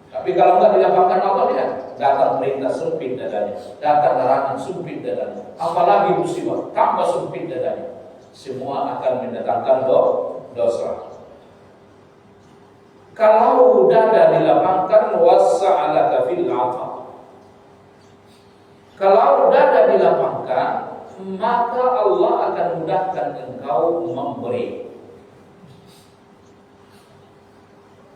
Tapi kalau enggak dilapangkan Allah, ya datang perintah sempit dadanya, datang larangan sempit dadanya, apalagi musibah tambah sempit dadanya, semua akan mendatangkan dosa. Kalau dada dilapangkan, wasa'alaka fil 'ata. Kalau dada dilapangkan, maka Allah akan mudahkan engkau memberi.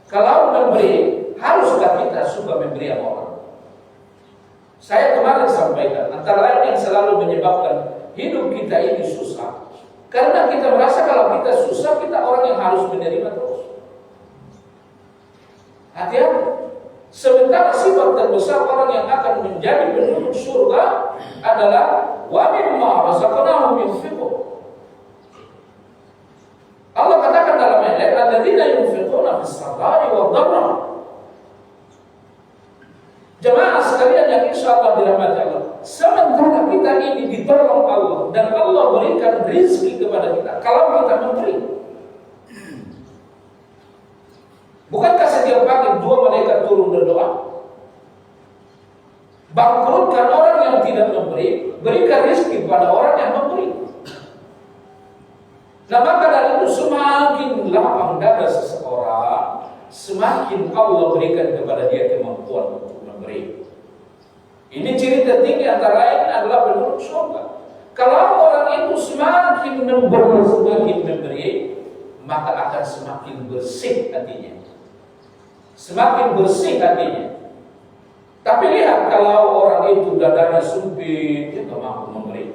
Kalau memberi, haruskah kita suka memberi sama orang? Saya kemarin sampaikan, antara lain yang selalu menyebabkan hidup kita ini susah, karena kita merasa kalau kita susah, kita orang yang harus menerima terus. Hati-hati. Sementara sifat terbesar orang yang akan menjadi penduduk surga adalah wa mimma razaqnahum yunfiqun. Allah katakan dalam ayat, alladzina yunfiquna fis-sarra'i wad-dharra. Jemaah sekalian yang insyaallah dirahmati Allah, sementara kita ini ditolong Allah dan Allah berikan rezeki kepada kita kalau kita memberi. Bukankah setiap pagi 2 malaikat turun berdoa? Bangkrutkan orang yang tidak memberi, berikan rezeki pada orang yang memberi. Nah, maka dari itu semakin lapang dada seseorang, semakin Allah berikan kepada dia kemampuan untuk memberi. Ini ciri tertinggi antara lain adalah penduduk surga. Kalau orang itu semakin memberi, maka akan semakin bersih hatinya. Semakin bersih hatinya. Tapi lihat, kalau orang itu dadanya sempit, dia tidak mampu memberi.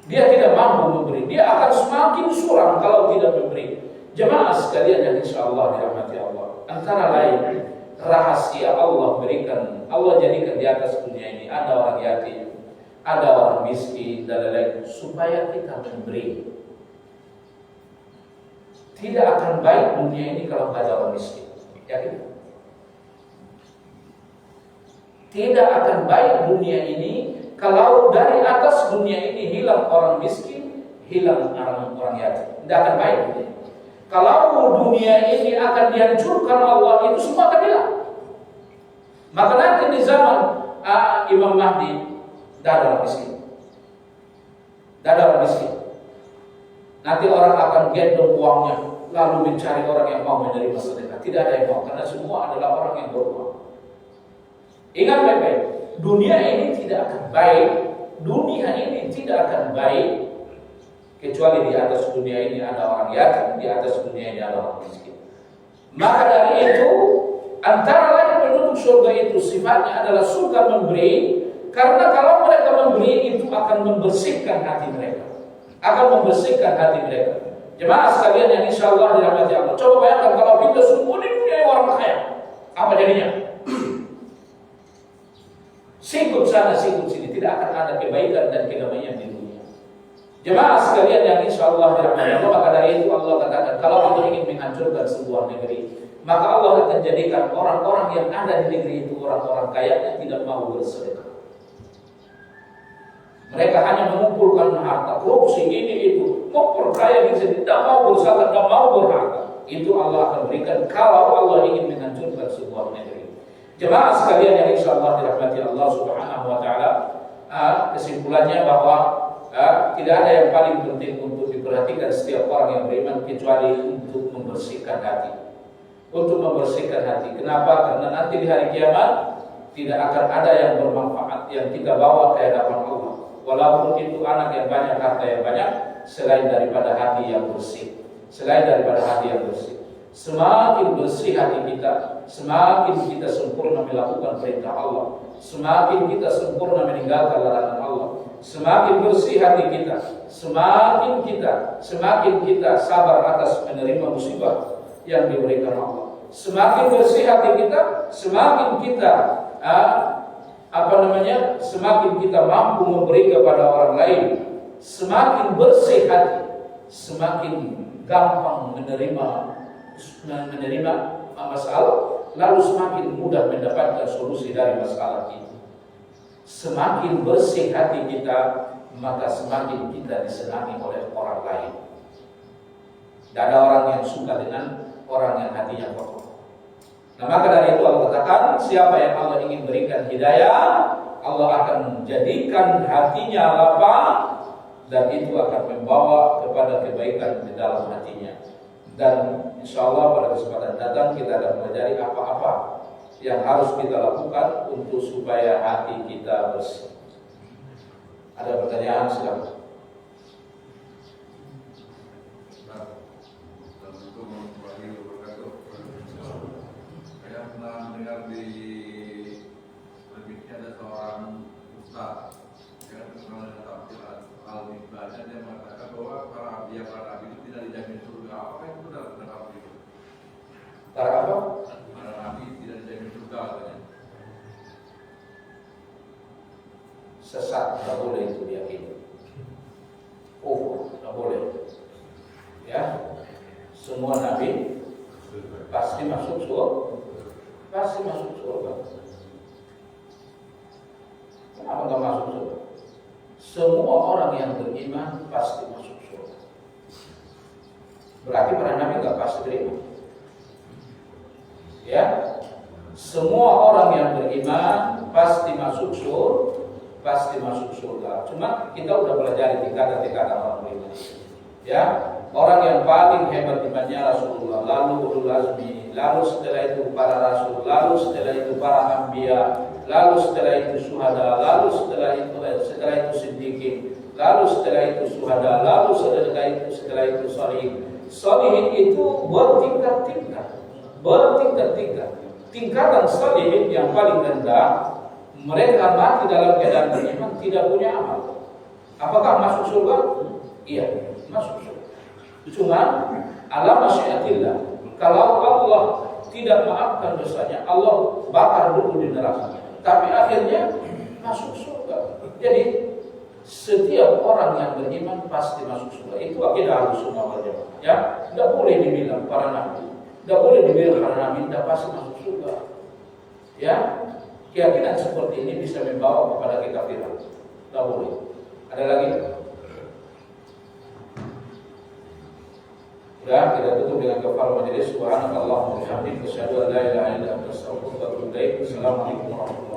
Dia tidak mampu memberi. Dia akan semakin suram kalau tidak memberi. Jemaah sekalian yang insya Allah dirahmati Allah. Antara lain, rahasia Allah berikan, Allah jadikan di atas dunia ini ada orang yatim, ada orang miskin dan lain-lain, supaya kita memberi. Tidak akan baik dunia ini kalau tidak ada orang miskin. Yakin? Tidak akan baik dunia ini kalau dari atas dunia ini hilang orang miskin, hilang orang yatim. Tidak akan baik dunia. Kalau dunia ini akan dihancurkan Allah, itu semua akan hilang. Maka nanti di zaman Imam Mahdi, tidak ada orang miskin. Tidak ada orang miskin. Nanti orang akan gendong uangnya, lalu mencari orang yang mau menerima sedekah. Tidak ada yang mau, karena semua adalah orang yang beruang. Ingat baik-baik, dunia ini tidak akan baik. Dunia ini tidak akan baik kecuali di atas dunia ini ada orang yatim, di atas dunia ini ada orang miskin. Maka dari itu, antara lain penduduk surga itu sifatnya adalah suka memberi, karena kalau mereka memberi itu akan membersihkan hati mereka, akan membersihkan hati mereka. Jemaah sekalian yang insya Allah dirahmati Allah, coba bayangkan kalau kita semua di dunia orang kaya, apa jadinya? Sikut sana, sikut sini, tidak akan ada kebaikan dan kedamaian di dunia. Jemaah sekalian yang insya Allah dirahmati Allah, maka dari itu Allah katakan, kalau Allah ingin menghancurkan sebuah negeri, maka Allah akan jadikan orang-orang yang ada di negeri itu orang-orang kaya yang tidak mau bersedekah. Mereka hanya mengumpulkan harta, korupsi ini itu, memperkaya diri, tidak mau berzakat, tidak mau berharta. Itu Allah akan berikan kalau Allah ingin menghancurkan sebuah negeri. Jemaah sekalian yang insya Allah dirahmati Allah Subhanahu Wa Taala, kesimpulannya bahwa tidak ada yang paling penting untuk diperhatikan setiap orang yang beriman kecuali untuk membersihkan hati. Untuk membersihkan hati. Kenapa? Karena nanti di hari kiamat tidak akan ada yang bermanfaat yang kita bawa ke hadapan Allah. Walaupun itu anak yang banyak, harta yang banyak, selain daripada hati yang bersih. Selain daripada hati yang bersih. Semakin bersih hati kita, semakin kita sempurna melakukan perintah Allah, semakin kita sempurna meninggalkan larangan Allah. Semakin bersih hati kita, semakin kita sabar atas menerima musibah yang diberikan Allah. Semakin bersih hati kita, semakin kita semakin kita mampu memberi kepada orang lain. Semakin bersih hati, semakin gampang menerima masalah, lalu semakin mudah mendapatkan solusi dari masalah itu. Semakin bersih hati kita, maka semakin kita disenangi oleh orang lain. Tidak ada orang yang suka dengan orang yang hatinya kotor. Nah, maka dari itu Allah katakan, siapa yang Allah ingin berikan hidayah, Allah akan menjadikan hatinya lapang, dan itu akan membawa kepada kebaikan di dalam hatinya. Dan insya Allah pada kesempatan datang kita akan mempelajari apa-apa yang harus kita lakukan untuk supaya hati kita bersih. Ada pertanyaan? Silakan. Saya pernah mendengar di televisi ada seorang ustaz yang terkenal dengan tafsir Al-Misbah, dia mengatakan bahwa para nabi itu tidak dijamin surga. Apakah itu benar pendapat itu? Para apa? Para nabi tidak dijamin surga katanya. Sesat, tidak boleh itu diyakini. Tidak boleh. Ya, semua nabi pasti masuk surga. Pasti masuk surga. Kenapa nggak masuk surga? Semua orang yang beriman pasti masuk surga. Berarti para nabi nggak pasti terima. Ya, Semua orang yang beriman pasti masuk surga. Cuma kita udah pelajari tingkatan-tingkatan orang beriman. Ya, orang yang paling hebat imannya Rasulullah, lalu ulul azmi, lalu setelah itu para rasul, lalu setelah itu para anbiya, lalu setelah itu syuhada, lalu setelah itu siddiqin, lalu setelah itu syuhada, lalu setelah itu sholihin. Sholihin itu bertingkat-tingkat. Tingkatan sholihin yang paling rendah, mereka mati dalam keadaan beriman, tidak punya amal. Apakah masuk surga? Iya, masuk surga. Cuma ala masyiatillah. Kalau Allah tidak maafkan dosanya, Allah bakar dulu di neraka. Tapi akhirnya masuk surga. Jadi setiap orang yang beriman pasti masuk surga. Itu akidah Ahlussunnah wal Jamaah. Ya, tidak boleh dibilang para nabi, tidak boleh dibilang para nabi tidak pasti masuk surga. Ya, keyakinan seperti ini bisa membawa kepada kekafiran. Tidak boleh. Ada lagi? Dan kita tutup dengan kafaratul majelis. Subhanakallahumma wa bihamdika asyhadu an la ilaha illa anta astaghfiruka wa atubu ilaik. Assalamualaikum warahmatullahi wabarakatuh.